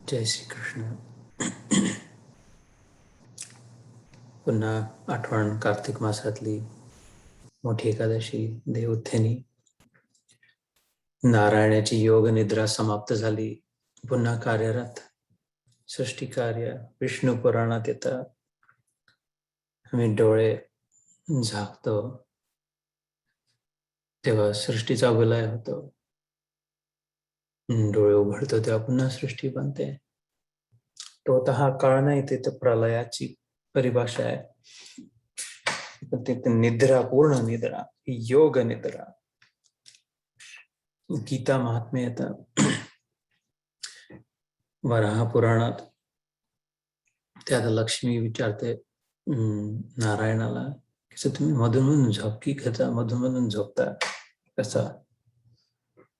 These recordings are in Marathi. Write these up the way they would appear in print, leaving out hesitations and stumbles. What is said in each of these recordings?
जय श्री कृष्ण. पुन्हा आठवण कार्तिक मासातली मोठी एकादशी देवोत्थानी. नारायणाची योग निद्रा समाप्त झाली. पुन्हा कार्यरत सृष्टी कार्य. विष्णू पुराणात येतं, आम्ही डोळे झाकतो तेव्हा सृष्टीचा विलय होतो. डोळे उघडतो तेव्हा पुन्हा सृष्टी बनते. तो आता हा काळ नाही, ते तर प्रलयाची परिभाषा आहे. पण निद्रा, पूर्ण निद्रा, योग निद्रा. गीता महात्म्य येतं वराह पुराणात. त्यात लक्ष्मी विचारते नारायणाला, की तुम्ही मधून मधून झोपकी घेता, मधून मधून झोपता कसा?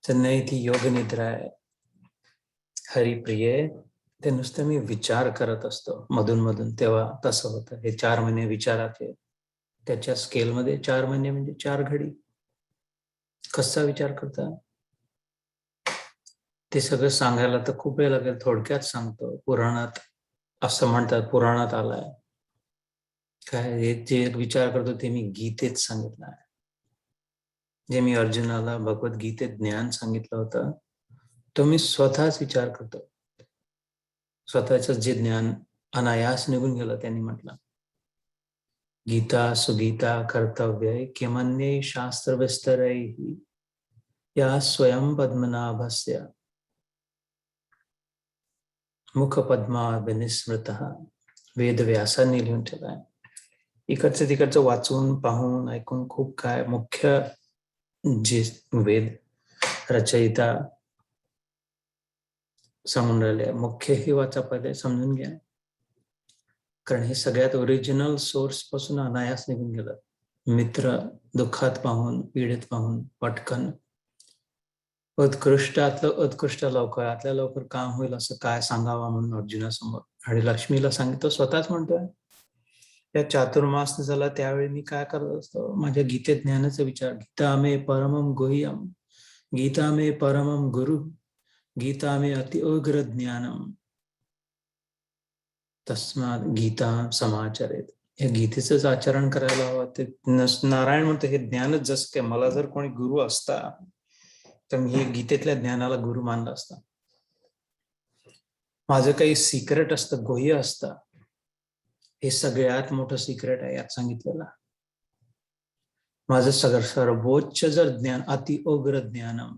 तर नाही, ती योग निद्रा आहे. हरिप्रिये, ते नुसतं मी विचार करत असतो मधून मधून, तेव्हा तसं होतं. हे 4 महिने विचाराचे, त्याच्या स्केलमध्ये 4 महिने म्हणजे 4 घडी. कसा विचार करता ते सगळं सांगायला तर खूप वेळ लागेल. थोडक्यात सांगतो. पुराणात असं म्हणतात, पुराणात आलाय काय, हे जे विचार करतो ते मी गीतेत सांगितलं आहे. जे मी अर्जुनाला भगवद्गीतेत ज्ञान सांगितलं होतं, तो मी स्वतःच विचार करतो. स्वतःच जे ज्ञान अनायास निघून गेलं, त्यांनी म्हटलं, गीता सुगीता कर्तव्य किमन्ये शास्त्र विस्तरैः या स्वयं पद्मनाभस्य मुख पद्मा विनिस्मृत. वेदव्यासांनी लिहून ठेवलाय. इकडचं तिकडचं वाचून पाहून ऐकून खूप काय, मुख्य जे वेद रचयिता सांगून राहिले, मुख्य ही वाचा, पहिले समजून घ्या. कारण हे सगळ्यात ओरिजिनल सोर्स पासून अनायास निघून गेलं. मित्र दुःखात पाहून, पीडित पाहून पटकन उत्कृष्टातलं उत्कृष्ट लवकरातल्या लवकर काम होईल असं काय सांगावं म्हणून अर्जुनासमोर. आणि लक्ष्मीला सांगितलं, स्वतःच म्हणतोय, त्या चातुर्मास झाला त्यावेळी मी काय करत असतो, माझ्या गीतेत ज्ञानाचा विचार. गीता मे परमम गुह्यम, गीता मे परमम गुरु, गीता मे अति उग्र ज्ञानम, तस्मात गीता समाचरेत. या गीतेचंच आचरण करायला हवं. ते नारायण म्हणतो, हे ज्ञानच जसं काय, मला जर कोणी गुरु असता तर मी हे गीतेतल्या ज्ञानाला गुरु मानलं असतं. माझं काही सिक्रेट असतं, गुह्य असतं. हे सगळ्यात मोठं सिक्रेट आहे यात सांगितलेलं. माझं सर्वोच्च जर ज्ञान, अति उग्र ज्ञानम,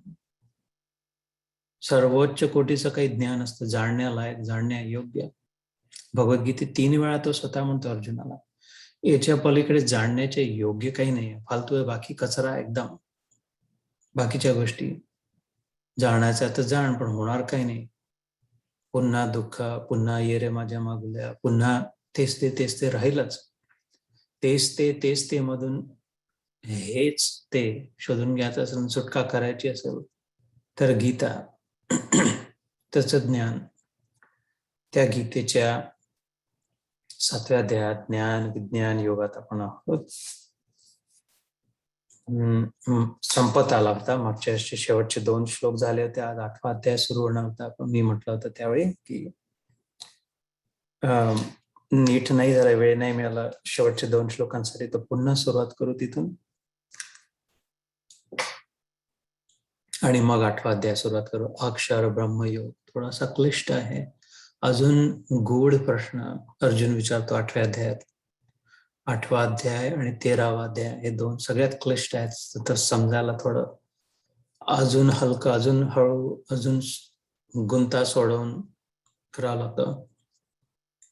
सर्वोच्च कोटीचं काही ज्ञान असतं, जाणण्यालायक, जाणण्यायोग्य. भगवद्गीतेत 3 वेळा तो स्वतः म्हणतो अर्जुनाला, याच्या पलीकडे जाणण्याचे योग्य काही नाही, फालतू आहे, बाकी कचरा एकदम. बाकीच्या गोष्टी जाणायचं तर जाण, पण होणार काही नाही. पुन्हा दुःख, पुन्हा ये रे माझ्या मागुल्या, पुन्हा तेच ते राहीलच. तेच ते मधून हेच ते शोधून घ्यायचं असेल, सुटका करायची असेल तर गीता, त्याचं ज्ञान. त्या गीतेच्या 7व्या अध्यायात ज्ञान विज्ञान योगात आपण आहोत. संपत आला होता. मागच्या शेवटचे 2 श्लोक झाले होते. आज 8वा अध्याय सुरू होणार होता. पण मी म्हटलं होतं त्यावेळी की नीट नाही झाला, वेळ नाही मिळाला शेवटच्या 2 श्लोकांसाठी, तर पुन्हा सुरुवात करू तिथून आणि मग 8वा अध्याय सुरुवात करू. अक्षर ब्रह्मयोग थोडासा क्लिष्ट आहे. अजून गूढ प्रश्न अर्जुन विचारतो 8व्या अध्यायात. 8वा अध्याय आणि 13वा अध्याय हे 2 सगळ्यात क्लिष्ट आहेत. तर समजायला थोडं अजून हलकं, अजून हळू, अजून गुंता सोडवून करावं लागतं.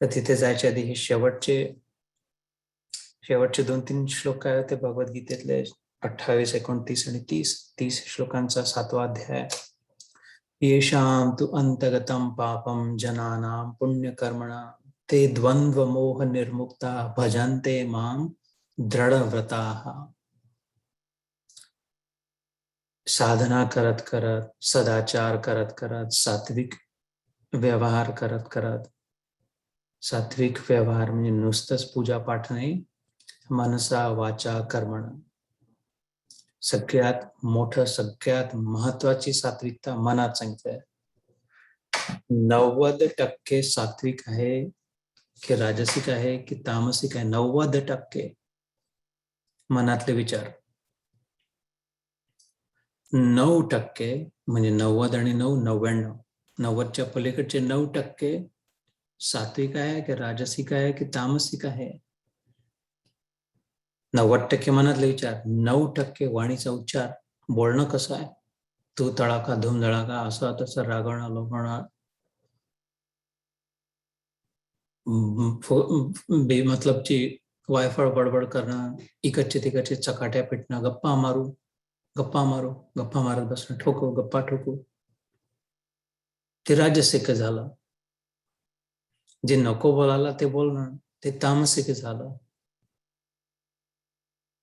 तर तिथे जायच्या आधी हे शेवटचे 2-3 श्लोक काय होते भगवद्गीतेतले, 28, 29 आणि 30 श्लोकांचा 7वा अध्याय. येषां तु अंतगतं पापं जनानां पुण्यकर्मणां ते द्वंद्व मोह निर्मुक्ता भजन्ते मां दृढव्रताः. साधना करत करत, सदाचार करत करत, सात्विक व्यवहार करत करत, सात्विक व्यवहार म्हणजे नुसतंच पूजा पाठ नाही, मनसा वाचा कर्मण. सगळ्यात मोठं, सगळ्यात महत्वाची सात्विकता मनात सांगितलंय. 90% सात्विक आहे की राजसिक आहे की तामसिक आहे? 90% मनातले विचार. 9% म्हणजे 90 आणि 9 99. 90च्या पलीकडचे 9% सात्विक आहे की राजसिक आहे की तामसिक आहे? 90% मनातले विचार, 9% वाणीचा उच्चार, बोलणं कसं आहे? तू तडाका धूम धडाका, असं तसं रागवणं लोभणं, बेमतलबची वायफळ बडबड करणं, इकडचे तिकडचे चकाट्या पिटणं, गप्पा मारू गप्पा मारत बसणं, ठोकू गप्पा ठोकू, ते राजसिक झालं. जे नको बोलायला ते बोलणं, ते तामसिक झालं.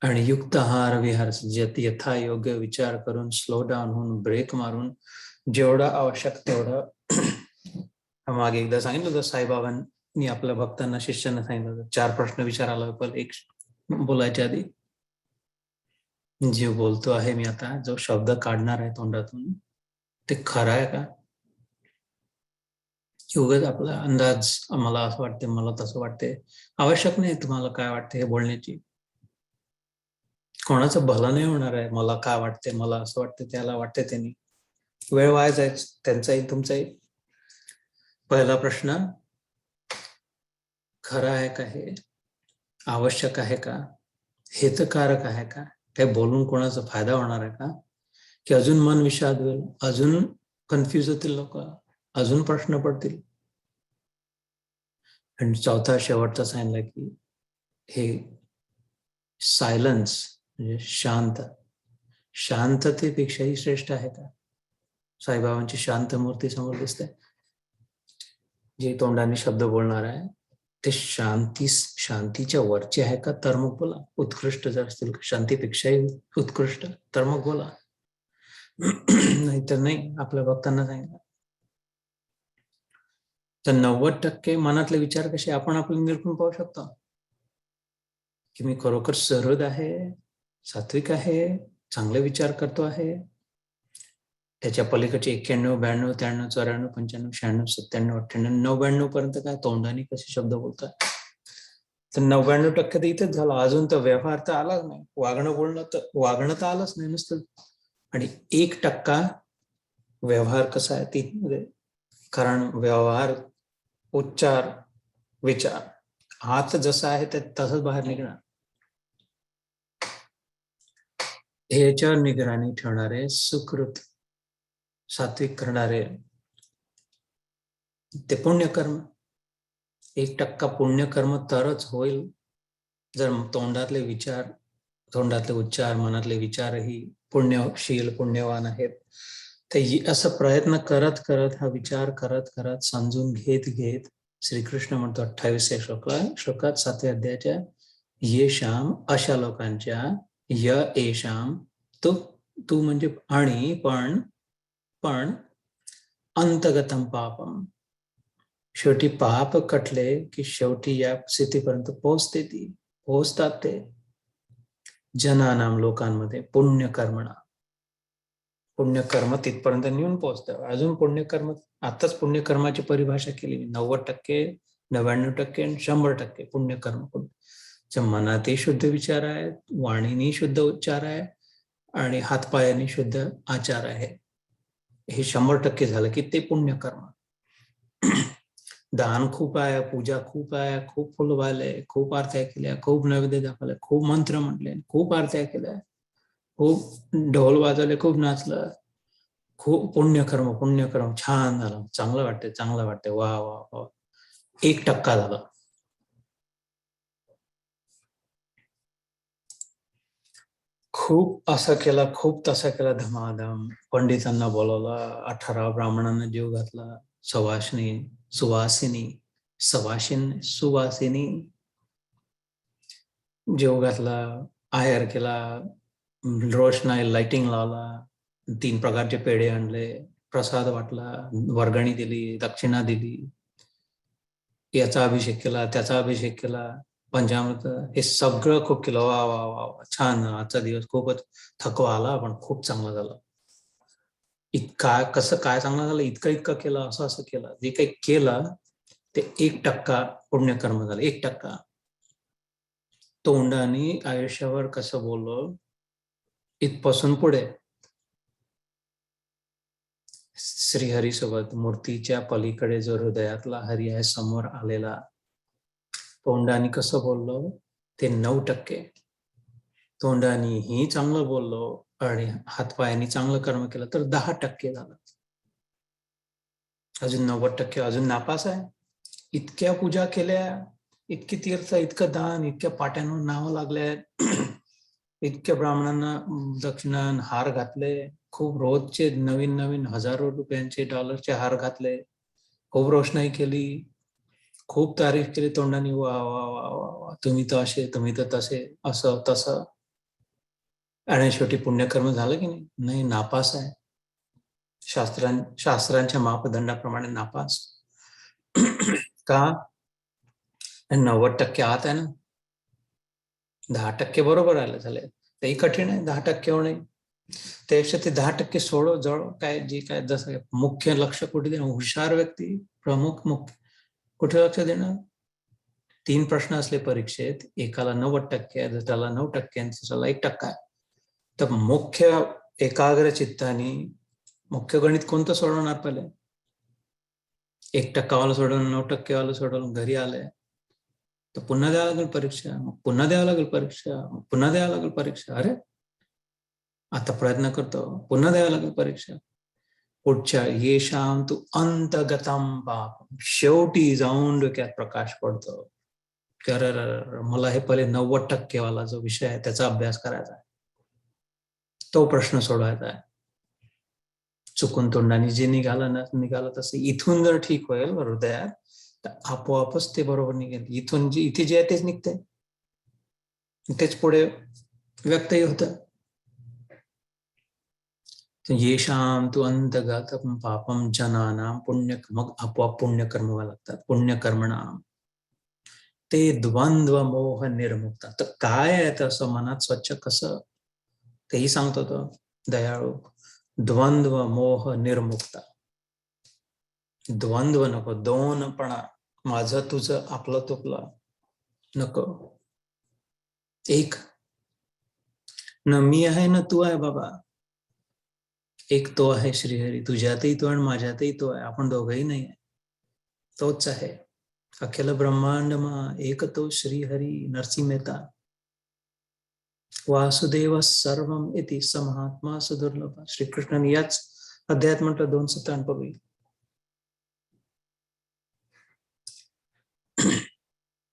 आणि युक्त आहार विहार, यथा योग्य विचार करून, स्लो डाऊन होऊन, ब्रेक मारून, जेवढं आवश्यक तेवढं. मागे एकदा सांगितलं होतं साईबाबांनी आपल्या भक्तांना, शिष्यांना सांगितलं होतं, 4 प्रश्न विचारायला पण एक बोलायच्या आधी. जे बोलतो आहे मी आता, जो शब्द काढणार आहे तोंडातून, ते खरं आहे का? उगाच आपला अंदाज, मला असं वाटते, मला तसं वाटते. आवश्यक नाही तुम्हाला काय वाटते हे बोलण्याची. कोणाचं भलं नाही होणार आहे. मला काय वाटते, मला असं वाटते, त्याला वाटते त्यांनी. वेळ वाया जायच त्यांचाही तुमचाही. पहिला प्रश्न, खरं आहे का हे? आवश्यक आहे का? हितकारक आहे का? काही बोलून कोणाचा फायदा होणार आहे का? की अजून मन विषाद होईल, अजून कन्फ्युज होतील लोक, अजून प्रश्न पडतील. आणि चौथा शेवटचा सांगितलं की हे सायलन्स म्हणजे शांत, शांततेपेक्षाही श्रेष्ठ आहे का? साईबाबांची शांत मूर्ती समोर दिसते. जे तोंडाने शब्द बोलणार आहे ते शांतीच्या वरचे आहे का? तर मग बोला. उत्कृष्ट जर असतील, शांतीपेक्षाही उत्कृष्ट, तर मग बोला. नाहीतर नाही. आपल्या भक्तांना सांगितलं तर 90% मनातले विचार कसे आपण आपले निरखून पाहू शकतो की मी खरोखर सहृद आहे, सात्विक आहे, चांगले विचार करतो आहे. त्याच्या पलीकडचे 91, 92, 93, 94, 95, 96, 97, 98, 99 पर्यंत काय तोंडाने कसे शब्द बोलतात. तर 99% तर इथेच झालं. अजून तर व्यवहार तर आलाच नाही, वागणं तर आलंच नाही नुसतं. आणि 1% व्यवहार कसा आहे ती, कारण व्यवहार, उच्चार, विचार, हात जसा आहे ते तसंच बाहेर निघणार. ह्याच्यावर निगराणी ठेवणारे सुकृत, सात्विक करणारे ते पुण्यकर्म. 1% पुण्यकर्म तरच होईल जर तोंडातले विचार, तोंडातले उच्चार, मनातले विचारही पुण्यशील, पुण्यवान आहेत. तर असं प्रयत्न करत करत, हा विचार करत करत, समजून घेत घेत, श्रीकृष्ण म्हणतो 28व्या श्लोकात 7व्या अध्यायाच्या, ये शाम, अशा लोकांच्या, य एशाम, तू म्हणजे आणि पण अंतगतम पापम, शेवटी पाप कटले की शेवटी या स्थितीपर्यंत पोहोचतात ते. जनानाम, लोकांमध्ये, पुण्यकर्मणा, पुण्यकर्म तिथपर्यंत नेऊन पोहोचतं. अजून पुण्यकर्म, आताच पुण्यकर्माची परिभाषा केली 90%, 99% आणि 100% पुण्यकर्म. मनातही शुद्ध विचार आहे, वाणीने शुद्ध उच्चार आहे आणि हातपायाने शुद्ध आचार आहे. हे 100% झालं की ते पुण्यकर्म. दान खूप आहे, पूजा खूप आहे, खूप फुल वाहिले, खूप आरत्या केल्या, खूप नैवेद्य दाखवले, खूप मंत्र म्हटले, खूप आरत्या केल्या, खूप ढोल वाजवले, खूप नाचलं, खूप पुण्यकर्म, छान झालं, चांगलं वाटते, वा वा वा. 1% झालं. खूप असं केलं, खूप तसं केलं, धमाधम पंडितांना बोलवलं, 18 ब्राह्मणांना जीव घातला, सुवासिनी जीव घातला, आहेर केला, रोषणाई, लाइटिंग लावला, 3 प्रकारचे पेढे आणले, प्रसाद वाटला, वर्गणी दिली, दक्षिणा दिली, याचा अभिषेक केला, त्याचा अभिषेक केला, पंचामृत, हे सगळं खूप केलं. वा वा वा, छान. आजचा दिवस खूपच थकवा आला, पण खूप चांगला झाला. इतका कसं काय चांगलं झालं, इतकं इतकं केलं, असं असं केलं, जे काही केलं ते 1% पुण्यकर्म झालं. 1%. तोंडाने आयुष्यावर कसं बोललो इथपासून पुढे श्रीहरीसोबत मूर्तीच्या पलीकडे जो हृदयातला हरी आहे समोर आलेला, तोंडाने कसं बोललो ते 9%. तोंडानेही चांगलं बोललो आणि हातपायाने चांगलं कर्म केलं तर 10% झालं. अजून 90% अजून नापास आहे. इतक्या पूजा केल्या, इतकी तीर्थ, इतकं दान, इतक्या पाट्यांवर नावं लागल्या, इतक्या ब्राह्मणांना दक्षिणा हार घातले, खूप रोजचे नवीन नवीन हजारो रुपयांचे डॉलरचे हार घातले, खूप रोषणाई केली, खूप तारीफ केली तोंडाने, वा वा वा वा वा, तुम्ही तर असे, तुम्ही तर तसे, असं तसं. आणि शेवटी पुण्यकर्म झालं की नाही? नापास आहे. शास्त्रांच्या मापदंडाप्रमाणे नापास. का? 90% आत आहे ना. 10% बरोबर आलं झालंय. तेही कठीण आहे 10% होणे. त्यापेक्षा ते 10% सोडो जळ काय, जे काय जसं मुख्य लक्ष कुठे देणं. हुशार व्यक्ती प्रमुख मुख्य कुठे लक्ष देणं? 3 प्रश्न असले परीक्षेत, एकाला 90% आहे, दुसऱ्याला 9% आहे, तिसऱ्याला 1% आहे. तर मुख्य एकाग्र चित्ताने मुख्य गणित कोणतं सोडवणार? पहिले 1% वाला सोडवलं, 9% वाला सोडवलं, घरी आलंय तर पुन्हा द्यावं लागेल परीक्षा, मग पुन्हा द्यावं लागेल परीक्षा, मग पुन्हा द्यावं लागेल परीक्षा. अरे आता प्रयत्न करतो, पुन्हा द्यावं लागेल परीक्षा. पुढच्या येशाम तू अंतगतम पाप, शेवटी जाऊन डोक्यात प्रकाश पडतो. मला हे पहिले 90% वाला जो विषय आहे त्याचा अभ्यास करायचा आहे, तो प्रश्न सोडवायचा आहे. चुकून तोंडाने जे निघालं तसं इथून जर ठीक होईल हृदयात तर आपोआपच ते बरोबर निघेल. इथून इथे जे आहे तेच निघते, तेच पुढे व्यक्तही होतं. येशाम तू अंतगतम पापम जनानाम पुण्य, मग आपोआप पुण्यकर्म व्हायला लागतात. पुण्यकर्मणाम ते द्वंद्व मोह निर्मुक्ता. तर काय आहे तसं मनात स्वच्छ कसं, तेही सांगतो तो दयाळू. द्वंद्व मोह निर्मुक्ता. द्वंद्व नको, दोनपणा, माझं तुझं, आपलं तुपलं नको. एक, न मी आहे न तू आहे बाबा. एक तो आहे श्रीहरी, तुझ्यातही तो आणि माझ्यातही तो आहे, आपण दोघंही नाही आहे, तोच आहे. अखिल ब्रह्मांडमा एक तो श्रीहरी नरसिंह मेहता. वासुदेव सर्वम इति समहात्मा सुदुर्लभ. श्रीकृष्णाने याच अध्यायात म्हटलं 297.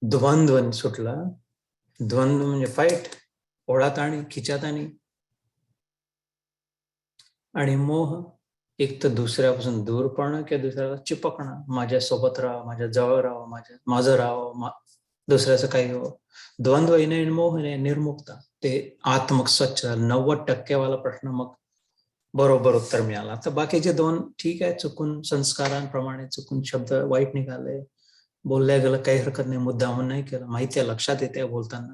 द्वंद्व सुटला. द्वंद्व म्हणजे फाईट, ओढाताणी, खिचाताणी. आणि मोह, एक तर दुसऱ्यापासून दूर पडणं किंवा दुसऱ्याला चिपकणं, माझ्यासोबत राहावं, माझ्या जवळ राहावं, माझं राहावं, दुसऱ्याचं काही हो. द्वंद्व येणे, मोह येणे, निर्मुक्ता. ते आत्मक स्वच्छ 90% वाला प्रश्न मग बरोबर उत्तर मिळालं. तर बाकीचे 2 ठीक आहे, चुकून संस्कारांप्रमाणे चुकून शब्द वाईट निघाले, बोलल्या गेलं, काही हरकत नाही, मुद्दामून नाही केलं, माहिती आहे, लक्षात येते बोलताना.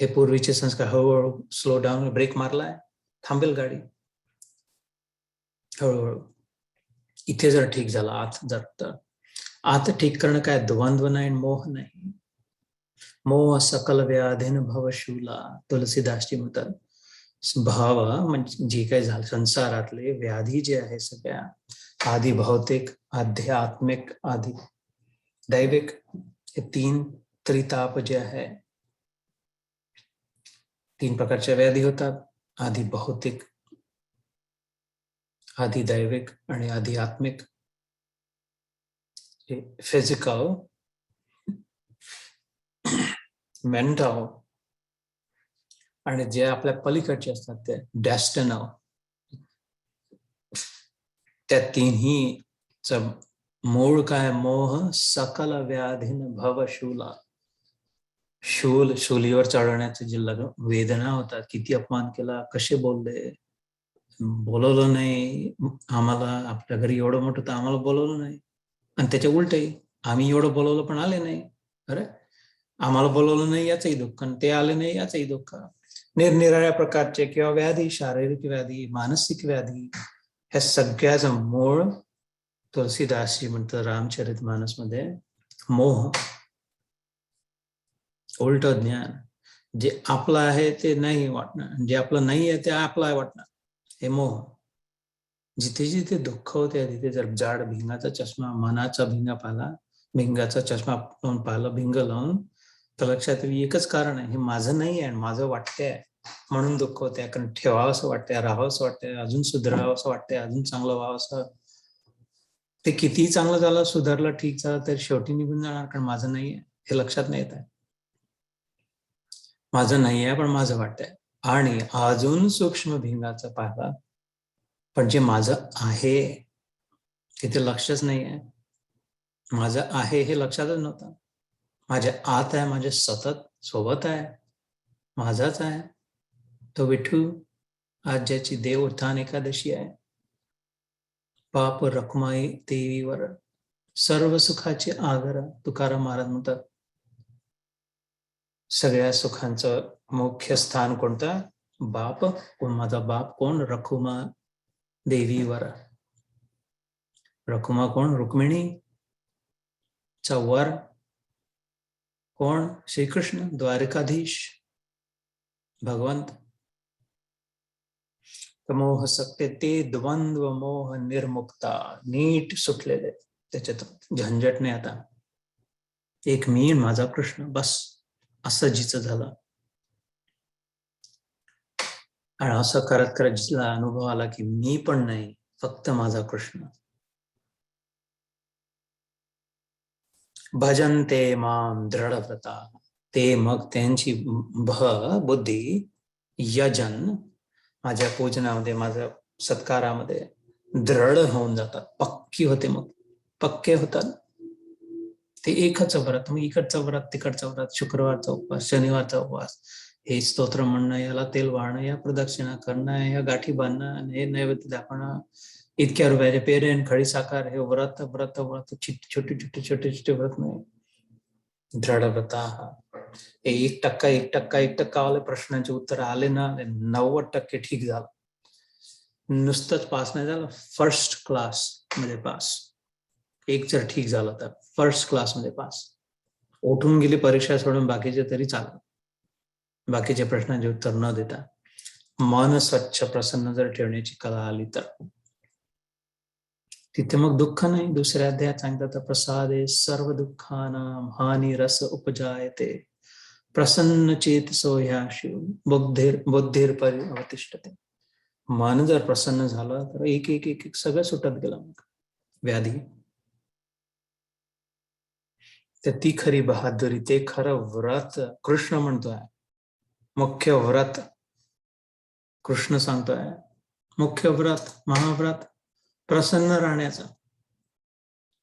हे पूर्वीचे संस्कार. हळूहळू स्लो डाऊन, ब्रेक मारलाय, थांबेल गाडी हळूहळू. इथे जर ठीक झालं, आत ठीक करणं काय, द्वंद्व नाही, मोह नाही. मोह सकल व्याधीन भवशूला, तुलसीदासजी म्हणतात. भाव म्हणजे जे काही झालं संसारातले व्याधी जे आहे सगळ्या, आधी भौतिक, आध्यात्मिक, आधी दैविक, हे 3 त्रिताप जे आहे, 3 प्रकारच्या व्याधी होतात. आधी भौतिक, आधी दैविक आणि आध्यात्मिक. फिजिकल, मेंटल आणि जे आपल्या पलीकडचे असतात ते डेस्टिनल. त्या तिन्हीच मूळ काय, मोह सकल व्याधीन भवशूला. शूलीवर चढवण्याचे जे वेदना होतात, किती अपमान केला, कसे बोलले, बोलवलं नाही आम्हाला, आपल्या घरी एवढं मोठं तर आम्हाला बोलवलं नाही, आणि त्याच्या उलटही आम्ही एवढं बोलवलं पण आले नाही. अरे आम्हाला बोलवलं नाही याचंही दुःख, आणि ते आले नाही याचंही दुःख. निरनिराळ्या प्रकारचे किंवा व्याधी, शारीरिक व्याधी, मानसिक व्याधी, ह्या सगळ्याचं मूळ तुलसीदासजी म्हणतात रामचरितमानस मध्ये, मोह, उलट ज्ञान. जे आपलं आहे ते नाही वाटणार, जे आपलं नाही आहे ते आपलं आहे वाटणार, हे मोह. जिथे जिथे दुःख होते तिथे जर जाड भिंगाचा चष्मा, मनाचा भिंगा पाहिला, भिंगाचा चष्मा पाहिला, भिंग लावून, तर लक्षात येईल एकच कारण आहे, हे माझं नाही आहे, माझं वाटतंय म्हणून दुःख होतंय. कारण ठेवावं असं वाटतंय, राहावं असं वाटतंय, अजून सुधारावं असं वाटतंय, अजून चांगलं व्हावं असं. ते कितीही चांगलं झालं, सुधारलं, ठीक झालं, तर शेवटी निघून जाणार, कारण माझं नाही आहे हे लक्षात नाही येत आहे. माझं नाही आहे पण माझं वाटतंय. आणि अजून सूक्ष्म भिंगाचा पाहिला, पण जे माझं आहे तिथे लक्षच नाही आहे. माझं आहे हे लक्षातच नव्हतं. माझ्या आत आहे, माझ्या सतत सोबत आहे, माझाच आहे तो विठू. आज ज्याची देव उत्थान एकादशी आहे, पाप रखमाई देवीवर सर्व सुखाचे आगर. तुकाराम महाराज म्हणतात सगळ्या सुखांचं मुख्य स्थान कोणतं? बाप. कोण माझा बाप? कोण? रखुमा देवीवर. रखुमा कोण? रुक्मिणी चा वर कोण? श्रीकृष्ण, द्वारकाधीश, भगवंत. मोह सकते ते द्वंद्व मोह निर्मुक्ता, नीट सुटलेले, त्याच्यात झंझट नाही आता. एक मी, माझा कृष्ण, बस असं जिचं झालं. आणि असं करत करत जिला अनुभव आला की मी पण नाही, फक्त माझा कृष्ण. भजन्ते माम दृढव्रता, ते मग त्यांची बुद्धी यजन, माझ्या पूजनामध्ये, माझ्या सत्कारामध्ये दृढ होऊन जातात, पक्की होते. मग पक्के होतात ते. एकच व्रत, मग इकडचं व्रत, तिकडचं व्रत, शुक्रवारचा उपवास, शनिवारचा उपवास, हे स्तोत्र म्हणणं, याला तेल वाहणं, या प्रदक्षिणा करणं, या गाठी बांधणं, हे नैवेद्य दाखवणं, इतक्या रुपयाचे पेरे आणि खडी साखर, हे व्रत व्रत व्रत, छोटे छोटे छोटे छोटे व्रत नाही. दृढ व्रता. 1% वाले प्रश्नांचे उत्तर आले ना, 90% ठीक झालं. नुसतंच पास नाही झालं, फर्स्ट क्लास मध्ये पास. एक जर ठीक झालं तर फर्स्ट क्लास मध्ये पास. उठून गेली परीक्षा सोडून बाकीचे तरी चालत, बाकीच्या प्रश्नांचे उत्तर न देता. मन स्वच्छ प्रसन्न जर ठेवण्याची कला आली तर तिथे मग दुःख नाही. दुसऱ्या अध्यायात सांगतात, तर प्रसादे सर्व दुःखानां हानी रस उपजायते, प्रसन्न चेतसो ह्याशु बुद्धीर परिअवतिष्ठते. मन जर प्रसन्न झालं तर एक एक एक एक सगळं सुटत गेलं. मग व्याधी. तर ती खरी बहादुरी, ते खरं व्रत कृष्ण म्हणतोय. मुख्य व्रत कृष्ण सांगतोय, मुख्य व्रत, महाव्रत प्रसन्न राहण्याचं.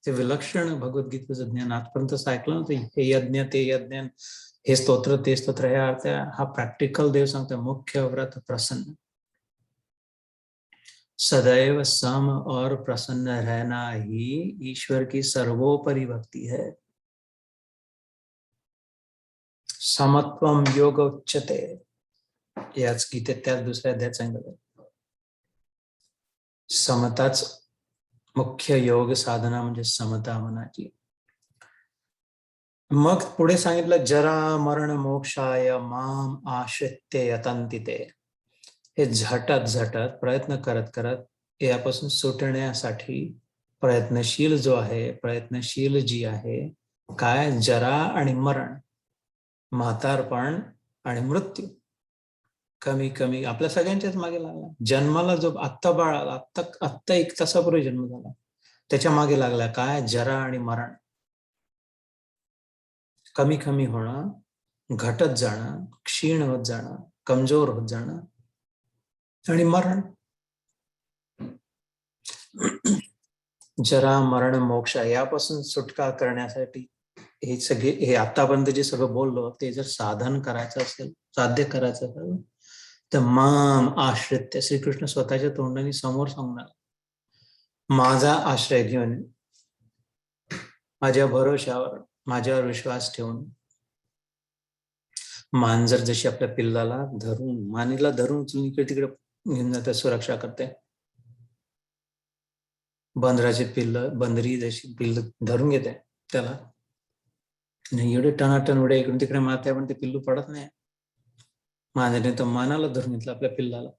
ते विलक्षण भगवद्गीतेचं ज्ञान आजपर्यंत ऐकलं नव्हतं. हे यज्ञ, ते यज्ञ, हे स्तोत्र, ते स्तोत्र, हे अर्थ, हा प्रॅक्टिकल देव सांगतोय. मुख्य व्रत प्रसन्न, सदैव सम और प्रसन्न रहना ही ईश्वर की सर्वोपरि भक्ति है. समत्वम योग उच्यते, याच गीतेत त्याच दुसऱ्या अध्यायात सांगितलं. समताच मुख्य योग साधना म्हणजे समता मनाची. मग पुढे सांगितलं, जरा मरण मोक्षाय माम आश्रित्य यतन्ति ते. हे झटत झटत प्रयत्न करत करत यापासून सुटण्यासाठी प्रयत्नशील जो आहे, प्रयत्नशील जी आहे, काय? जरा आणि मरण, म्हातारपण आणि मृत्यू. कमी कमी आपल्या सगळ्यांच्याच मागे लागला. जन्माला जो आत्ता बाळ आला, आत्ता 1 तासापूर्वी जन्म झाला, त्याच्या मागे लागला काय? जरा आणि मरण. कमी कमी होणं, घटत जाणं, क्षीण होत जाणं, कमजोर होत जाणं आणि मरण. जरा मरण मोक्ष यापासून सुटका करण्यासाठी हे सगळे, हे आतापर्यंत जे सगळं बोललो, ते जर साधन करायचं असेल, साध्य करायचं असेल, तर माम आश्रित्य, श्रीकृष्ण स्वतःच्या तोंडाने समोर सांगणार, माझा आश्रय घेऊन, माझ्या भरोशावर, माझ्यावर विश्वास ठेवून. मांजर जशी आपल्या पिल्लाला धरून, मानेला धरून इकडे तिकडे घेऊन जाते, सुरक्षा करते, बंदराचे पिल्ल, बंदरी जशी पिल्ल धरून घेते त्याला, आणि एवढे टनाटन उड्या इकडून तिकडे मारते, पण ते पिल्लू पडत नाही. मांजरीने तर मानाला धरून घेतलं आपल्या पिल्लाला,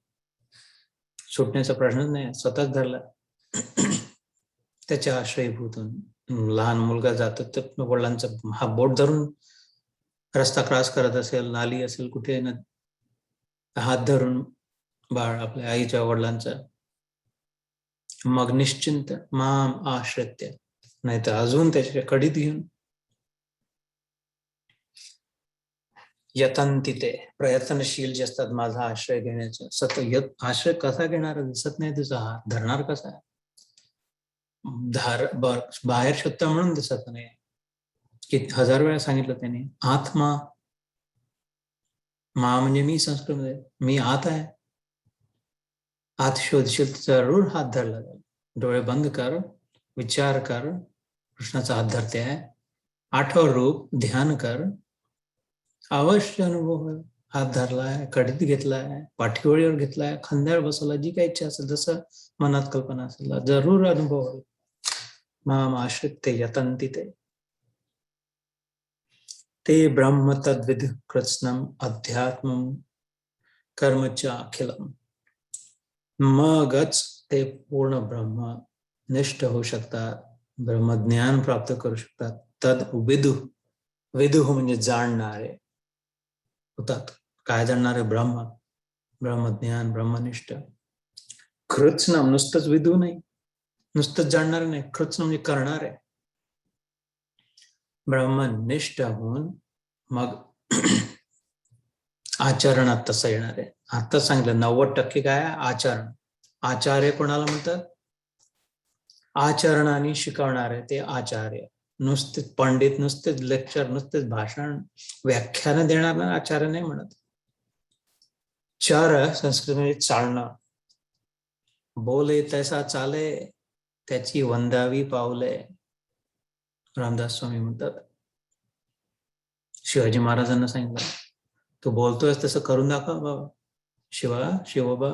सुटण्याचा प्रश्नच नाही, स्वतःच धरला. त्याच्या आश्रयभूतून लहान मुलगा जातो तर वडिलांचा हा बोट धरून रस्ता क्रॉस करत असेल, नाली असेल कुठे, हात धरून बाळ आपल्या आईच्या वडिलांचा, मग निश्चिंत माम आश्रित्य, नाही तर अजून त्याच्या कडीत घेऊन यतंती ते प्रयत्नशील जे असतात माझा आश्रय घेण्याचा. सतत आश्रय कसा घेणार, दिसत नाही तुझा हात, धरणार कसा, बाहेर शोधता म्हणून दिसत नाही. किती 1000 वेळा सांगितलं त्याने, आत्मा, मा म्हणजे मी, संस्कृतमध्ये मी आत आहे. आत शोधशील जरूर हात धरला जाईल. डोळे बंद कर, विचार कर, कृष्णाचा हात धरते आहे, आठव रूप, ध्यान कर, अवश्य अनुभव आहे. हात धरलाय, कडीत घेतलाय, पाठीवळीवर घेतलाय, खांद्यावर बसवला, जी काही इच्छा असेल, जसं मनात कल्पना असेल, जरूर अनुभव होईल. माम आश्रित्य यतंती ते ब्रह्म तद्विद कृत्स्नम अध्यात्मम कर्मच अखिलम. मगच ते पूर्ण ब्रह्म निष्ठ होऊ शकतात, ब्रह्मज्ञान प्राप्त करू शकतात. तद विदु, विदु म्हणजे जाणणारे होतात. काय जाणणारे? ब्रह्म, ब्रह्मज्ञान, ब्रह्मनिष्ठ. कृत्स्नम नुसतंच विदू नाही, नुसतंच जाणणार नाही, कृत्स्न म्हणजे करणारे. ब्रह्मनिष्ठ होऊन मग आचरणात तसं येणार आहे. आता सांगितलं 90% काय आचरण. आचार्य कोणाला म्हणतात? आचरणाने शिकवणारे ते आचार्य. नुसतेच पंडित, नुसतेच लेक्चर, नुसतेच भाषण, व्याख्यान देणारा आचार्य नाही म्हणत. चर संस्कृतमध्ये चालणं, बोले तैसा चाले, त्याची वंदावी पावले, रामदास स्वामी म्हणतात. शिवाजी महाराजांना सांगितलं, तू बोलतोय तसं करून दाखव बाबा. शिवबा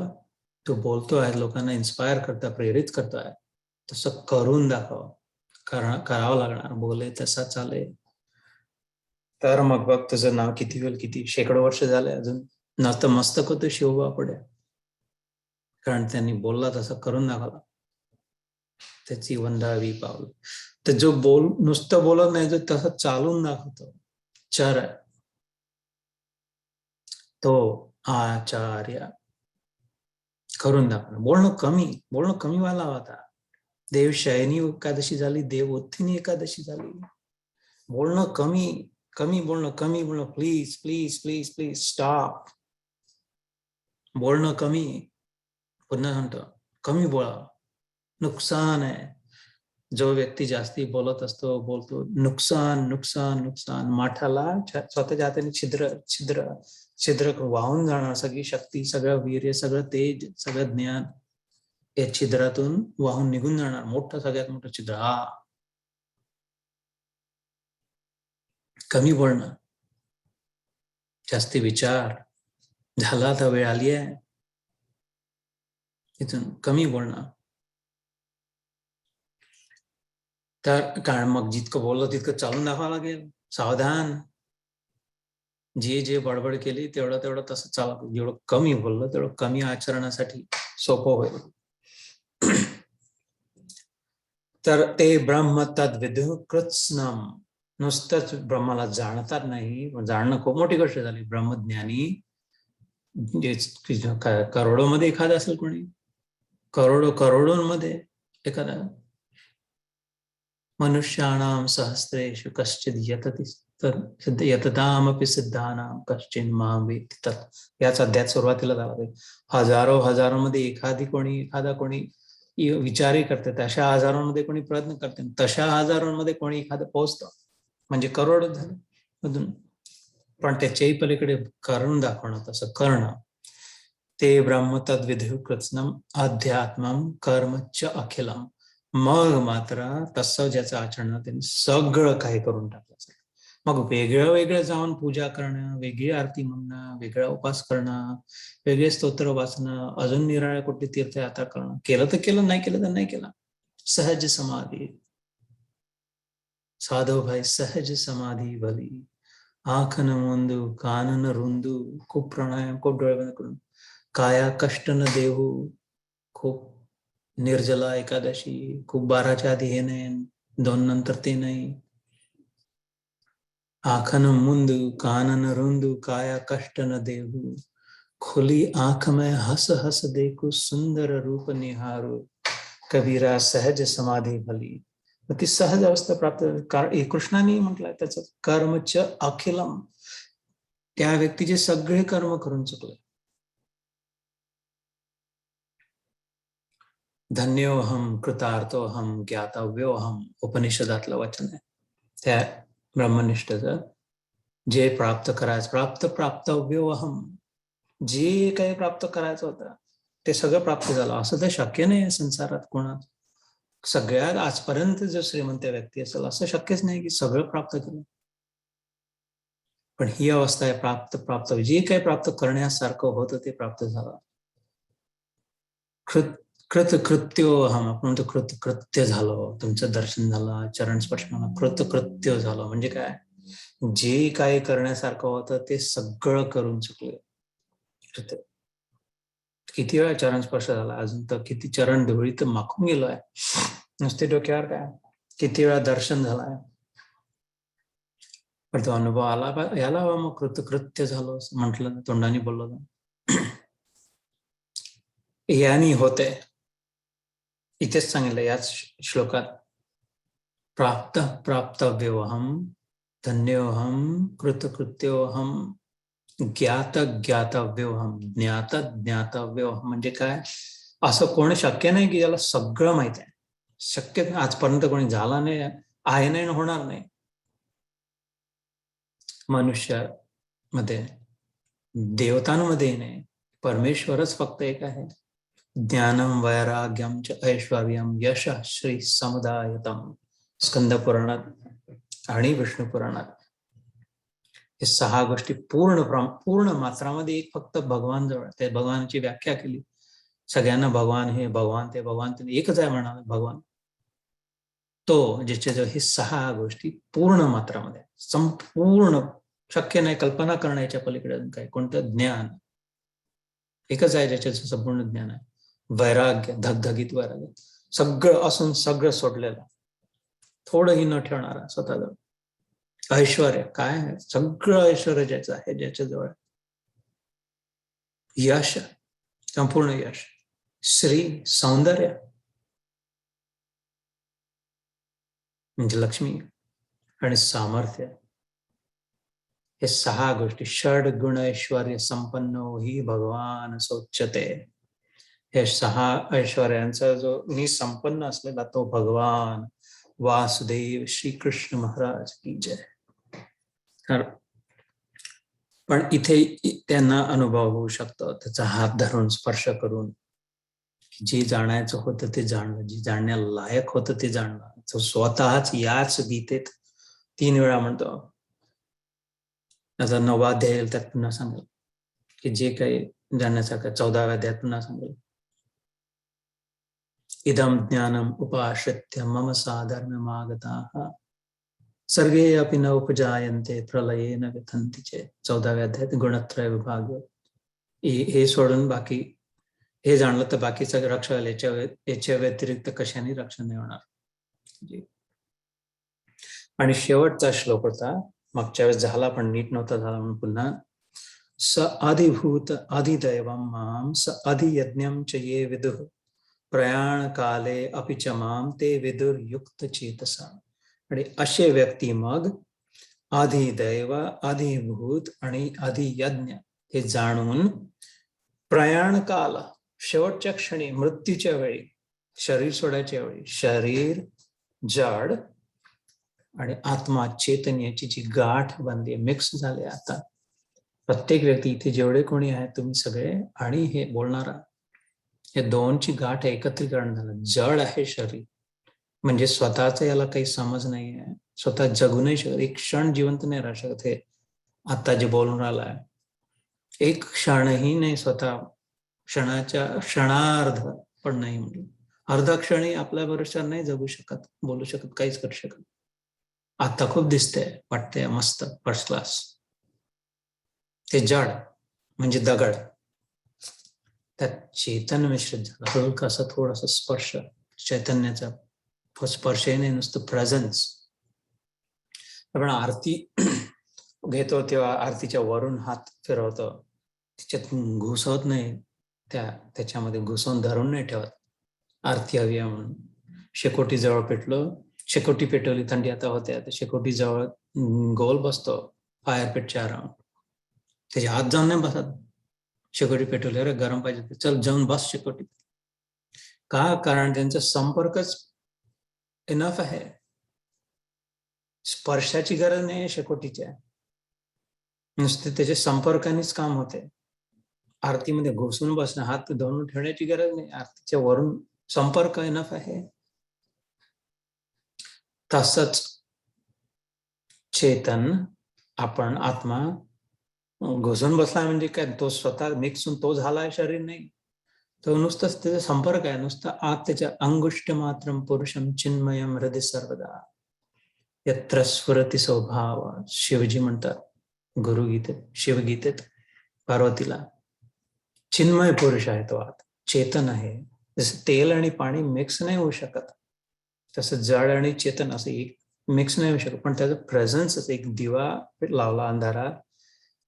तू बोलतोय, लोकांना इन्स्पायर करता, प्रेरित करतोय, तसं करून दाखव. करावं लागणार. बोले तसा चाले, तर मग बघ तुझं नाव किती वेळ, किती शेकडो वर्ष झाले, अजून नतमस्तक होतं शिवबा पुढे, कारण त्यांनी बोलला तसं करून दाखवला. त्याची वंदावी पावल. तर जो नुसतं बोलत नाही, जो तसं चालून दाखवतो, चर, तो आचार्य. करून दाखवणं. बोलणं कमी व्हायला होता. देव शयनी एकादशी झाली, देव उत्थिनी एकादशी झाली. बोलणं कमी बोलणं, please please please please stop. बोलणं कमी, पुन्हा म्हणतो कमी बोला, नुकसान आहे. जो व्यक्ती जास्ती बोलतो, नुकसान नुकसान नुकसान. माठाला स्वतःच्या हाताने छिद्र छिद्र छिद्र वाहून जाणार, सगळी शक्ती, सगळं वीर्य, सगळं तेज, सगळं ज्ञान या छिद्रातून वाहून निघून जाणार. मोठं, सगळ्यात मोठं छिद्र. कमी बोलणं, जास्ती विचार, झाला तर वेळ आली आहे, इथून कमी बोलणं. तर कारण मग जितकं बोललं तितकं चालून दाखवावं लागेल. सावधान. जे बडबड केली तेवढं तसं चालू. जेवढं कमी बोललं तेवढं कमी आचरणासाठी सोपं होईल. तर ते ब्रह्म तद्विदु कृत्स्नम, नुसतंच ब्रह्माला जाणतात नाही, जाणणं खूप मोठी गोष्ट झाली. ब्रह्मज्ञानी जे करोडोमध्ये एखादा असेल, कोणी करोडोंमध्ये एखादा, मनुष्याणाम सहस्रेषु कश्चिद यततामपि सिद्धानाम कश्चिन मां वेत्ति तत्. याच अध्यायात सुरुवातीला झाला. हजारोमध्ये एखादा कोणी विचारही करते, तशा हजारोंमध्ये कोणी प्रयत्न करते, तशा हजारोंमध्ये कोणी एखादं पोहोचतं, म्हणजे करोड झालं अजून. पण त्याच्याही पलीकडे करून दाखवणं, तसं करणं. ते ब्रह्म तद्विधु कृत्स्नम अध्यात्मम कर्मच अखिलम. मग मात्र तसं ज्याचं आचरण, त्यांनी सगळं काही करून टाकलं असेल. मग वेगळं जाऊन पूजा करणं, वेगळी आरती म्हणणं, वेगळा उपास करणं, वेगळे स्तोत्र वाचणं, अजून निराळ्या कुठली तीर्थयात्रा करणं, केलं तर केलं, नाही केलं तर नाही केलं, सहज समाधी. साधव भाई सहज समाधी भली, आंख न मोंदू कान न रुंदू, खूप प्राणायाम, खूप डोळे बंद करून, काया कष्ट न देऊ, खूप निर्जला एकादशी, खूप 12च्या आधी हे नाही, 2 नंतर ते नाही, आंख न मुंदू कान न रुंदू, काया कष्ट न देऊ, खुली आंख में हस हस देखू, सुंदर रूप निहारू, कबीरा सहज समाधी भली. ती सहज अवस्था प्राप्त, कृष्णाने म्हटलंय त्याचं कर्मच अखिलम, त्या व्यक्तीचे सगळे कर्म करून चुकले. धन्योहम कृतार्थोहम ज्ञातव्योहम, उपनिषदातलं वचन आहे. त्या ब्रह्मनिष्ठेचं जे प्राप्त करायचं, प्राप्तव्योहम, जे काही प्राप्त करायचं होतं ते सगळं प्राप्त झालं. असं तर शक्य नाही संसारात कोणाच. सगळ्यात आजपर्यंत जो श्रीमंत व्यक्ती असेल असं शक्यच नाही की सगळं प्राप्त केलं. पण ही अवस्था आहे प्राप्त, जे काही प्राप्त करण्यासारखं होतं ते प्राप्त झालं. कृतकृत्योहम, आपण म्हणतो कृतकृत्य झालं, तुमचं दर्शन झालं, चरण स्पर्श झाला, कृतकृत्य झालं म्हणजे काय, जे काही करण्यासारखं होतं ते सगळं करून चुकले. किती वेळा चरण स्पर्श झाला, अजून तर किती चरण धुळी तर माखून गेलोय नुसते डोक्यावर, काय किती वेळा दर्शन झालाय, पण तो अनुभव आला याला मग कृतकृत्य झालो असं म्हटलं, तोंडाने बोललो. यानी होते, इथेच सांगितलं याच श्लोकात, प्राप्तव्योहम, धन्योहम, कृतकृत्योहम, ज्ञातव्योहम, ज्ञातव्योहम म्हणजे काय, असं कोणी शक्य नाही की ज्याला सगळं माहित आहे. शक्य आजपर्यंत कोणी झाला नाही, आहे नाही, होणार नाही. मनुष्यामध्ये, देवतांमध्ये नाही, परमेश्वरच फक्त एक आहे. ज्ञानम वैराग्यम च ऐश्वर्यम यश श्री समुदायतम, स्कंद पुराणात आणि विष्णू पुराणात हे 6 गोष्टी पूर्ण मात्रामध्ये एक फक्त भगवान जवळ, त्या भगवानाची व्याख्या केली. सगळ्यांना भगवान हे भगवान ते भगवान ते एकच आहे म्हणा, भगवान तो ज्याच्याजवळ हे 6 गोष्टी पूर्ण मात्रामध्ये, संपूर्ण, शक्य नाही कल्पना करण्याच्या पलीकडे काय, कोणतं ज्ञान एकच आहे ज्याच्याचं संपूर्ण ज्ञान आहे. वैराग्य, धगधगीत वैराग्य, सगळं असून सगळं सोडलेलं, थोडंही न ठेवणारा स्वतःजवळ. ऐश्वर्य, काय आहे, सगळं ऐश्वर्य ज्याचं आहे, ज्याच्याजवळ. यश, संपूर्ण यश. श्री, सौंदर्य म्हणजे लक्ष्मी, आणि सामर्थ्य, हे 6 गोष्टी. षड गुण ऐश्वर्य संपन्नो ही भगवान सोच्यते. हे 6 ऐश्वर्यांचा जो निसंपन्न असलेला तो भगवान वासुदेव श्रीकृष्ण महाराज की जय. पण इथे त्यांना अनुभव होऊ शकतो, त्याचा हात धरून, स्पर्श करून, जे जाणायचं होतं ते जाणलं, जे जाणण्यालायक होतं ते जाणलं. तो स्वतःच याच गीतेत 3 वेळा म्हणतो. आता 9वा अध्याय त्यात पुन्हा सांगेल की जे काही जाणण्यासारखं, 14व्या अध्यायात पुन्हा सांगेल, इदम ज्ञानम उपाश्रित्य मम साधर्म्यमागताः सर्गे अपि न उपजायन्ते प्रलये न व्यथन्ति चेत्. 14व्या अध्यायात गुणत्रय विभाग. हे सोडून बाकी हे जाणलं तर बाकीचं रक्षण होईल, याच्या व्यतिरिक्त कशाने रक्षण नाही होणार. आणि शेवटचा श्लोक होता, मागच्या वेळेस झाला पण नीट नव्हता झाला म्हणून पुन्हा, स अधिभूत अधिदैवम माम स अधियज्ञम च ये विदुः प्रयाण काले अपि च माम ते विदुर युक्त चेतसा. आणि असे व्यक्ती मग अधिदैव, अधिभूत आणि अधियज्ञ हे जाणून प्रयाण काल, शेवटच्या क्षणी, मृत्यूच्या वेळी, शरीर सोडायच्या वेळी, शरीर जड आणि आत्मा चैतन्याची जी गाठ बांधली, मिक्स झाले. आता प्रत्येक व्यक्ती, इथे जेवढे कोणी आहेत तुम्ही सगळे आणि हे बोलणारा, या दोनची गाठ एकत्रीकरण झालं. जड आहे शरीर, म्हणजे स्वतःच याला काही समज नाही आहे, स्वतः जगू नाही शकत, एक क्षण जिवंत नाही राहू शकत. हे आता जे बोलून राहिलाय, एक क्षणही नाही, स्वतः क्षणार्ध पण नाही. म्हणजे अर्धा क्षणी आपल्या बरोबर नाही जगू शकत, बोलू शकत, काहीच करू शकत. आता खूप दिसतंय, वाटतंय मस्त, फर्स्ट क्लास. ते जड म्हणजे दगड, त्यात चेतन मिश्रित झालं, हलका असा थोडासा स्पर्श चैतन्याचा, स्पर्श नाही, नुसतं प्रेझन्स. आपण आरती घेतो तेव्हा आरतीच्या वरून हात फिरवतो, त्याच्यात घुसवत नाही, त्याच्यामध्ये घुसवून धरून नाही ठेवत. आरती हवी आहे म्हणून शेकोटी जवळ पेटलं, शेकोटी पेटवली, थंडी आता होते, आता शेकोटी जवळ गोल बसतो फायर पेटच्या अराउंड, त्याच्या आत जाऊन नाही बसत. शेकोटी पेटवली, अरे गरम पाहिजे, चल जाऊन बस शेकोटी. का? कारण त्यांचा संपर्कच इनफ आहे, स्पर्शाची गरज नाही शेकोटीच्या, नुसते त्याच्या संपर्कानेच काम होते. आरतीमध्ये घुसून बसणं, हात धरून ठेवण्याची गरज नाही, आरतीच्या वरून संपर्क इनफ आहे. तसंच चेतन, आपण आत्मा घुसून बसला म्हणजे काय, तो स्वतः मिक्स होऊन तो झालाय, शरीर नाही, तो नुसतंच त्याचा संपर्क आहे, नुसतं आत त्याच्या अंगुष्ठ मात्रम पुरुषम चिन्मयम हृदय सर्वदा यत्र स्फुरति स्वभाव. शिवजी म्हणतात गुरुगीतेत, शिवगीतेत पार्वतीला, चिन्मय पुरुष आहे तो आत, चेतन आहे. जसं तेल आणि पाणी मिक्स नाही होऊ शकत, तसं जड आणि चेतन असं एक मिक्स नाही होऊ शकत, पण त्याचं प्रेझन्स, एक दिवा लावला अंधारात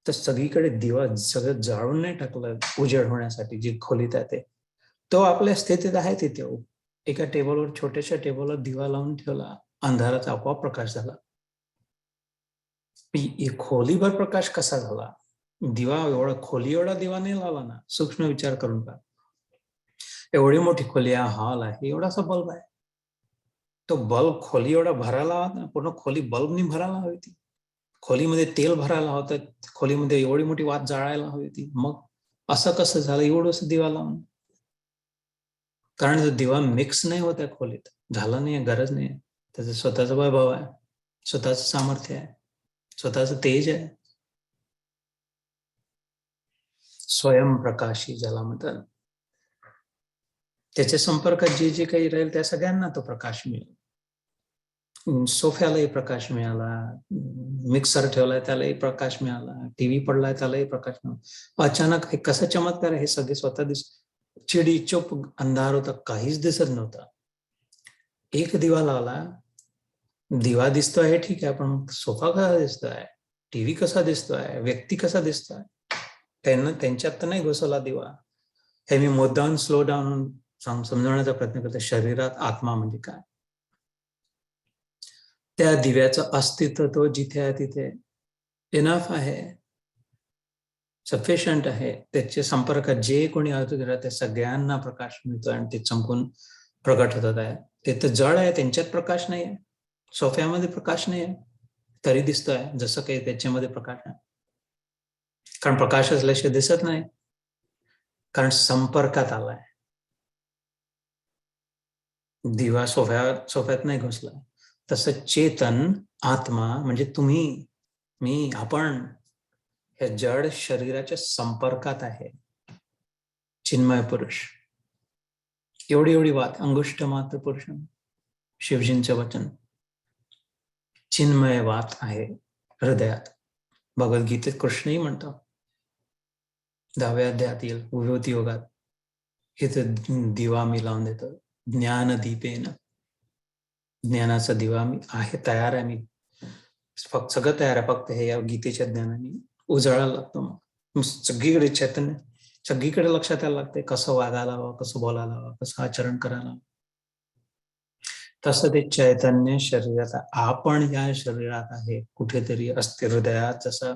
तर सगळीकडे दिवा सगळं जाळून नाही टाकलं उजेड होण्यासाठी, जी खोलीत आहे ते, तो आपल्या स्थितीत आहे तिथे. एका टेबलवर, छोट्याशा टेबलवर दिवा लावून ठेवला, अंधाराचा आपोआप प्रकाश झाला. खोलीभर प्रकाश कसा झाला? दिवा एवढा, खोली एवढा दिवा नाही लावला ना, सूक्ष्म विचार करून पहा. एवढी मोठी खोली आहे, हॉल आहे, एवढासा बल्ब आहे, तो बल्ब खोली एवढा भरायला हवा, पूर्ण खोली बल्बनी भरायला हवी ती, खोलीमध्ये तेल भरायला होतं, खोलीमध्ये एवढी मोठी वात जाळायला हवी ती, मग असं कसं झालं एवढंसं दिवा लावून? कारण जो दिवा मिक्स नाही होत आहे खोलीत, झालं नाही, गरज नाही, त्याचं स्वतःचा वैभव आहे, स्वतःच सामर्थ्य आहे, स्वतःच तेज आहे, स्वयंप्रकाशी ज्याला म्हणतात. त्याच्या संपर्कात जे जे काही राहील त्या सगळ्यांना तो प्रकाश मिळेल. सोफ्यालाही प्रकाश मिळाला, मिक्सर ठेवलाय त्यालाही प्रकाश मिळाला, टीव्ही पडलाय त्यालाही प्रकाश मिळाला. अचानक हे कसं चमत्कार आहे, हे सगळे स्वतः चिडी चुप, अंधार होता, काहीच दिसत नव्हता. एक दिवा लावला, दिवा दिसतोय हे ठीक आहे, पण सोफा कसा दिसतोय, टीव्ही कसा दिसतोय, व्यक्ती कसा दिसतोय, त्यांच्यात तर नाही घुसवला दिवा. हे मी मुद्दाम स्लो डाऊन समजवण्याचा प्रयत्न करतो. शरीरात आत्मा म्हणजे काय, त्या दिव्याचं अस्तित्व तो जिथे आहे तिथे इनफ आहे, सफिशियंट आहे. त्याच्या संपर्कात जे कोणी आहोत त्या सगळ्यांना प्रकाश मिळतो आणि ते चमकून प्रकट होतात आहे. ते तर जड आहे, त्यांच्यात प्रकाश नाही आहे, सोफ्यामध्ये प्रकाश नाही आहे, तरी दिसतोय जसं काही त्याच्यामध्ये प्रकाश आहे. कारण प्रकाश असल्याशिवाय दिसत नाही, कारण संपर्कात आलाय. दिवा सोफ्यात नाही घुसला, तसं चेतन, आत्मा म्हणजे तुम्ही, मी, आपण या जड शरीराच्या संपर्कात आहे. चिन्मय पुरुष, एवढी वात, अंगुष्ठ मात्र पुरुष, शिवजींचं वचन, चिन्मय वात आहे हृदयात. भगवद्गीतेत कृष्णही म्हणतो, 10व्या अध्यायात येईल, विभूती योगात, इथं दिवा मी लावून देतो, ज्ञान दीपेन, ज्ञानाचा दिवा मी आहे, तयार आहे, मी फक्त सगळं तयार आहे, फक्त हे या गीतेच्या ज्ञानाने उजळायला लागतो. मग सगळीकडे चैतन्य, सगळीकडे लक्षात यायला लागते, कसं वागायला हवं, कसं बोलायला हवं, कसं आचरण करायला. तसं ते चैतन्य शरीरात, आपण या शरीरात आहे, कुठेतरी असते हृदयात जसं,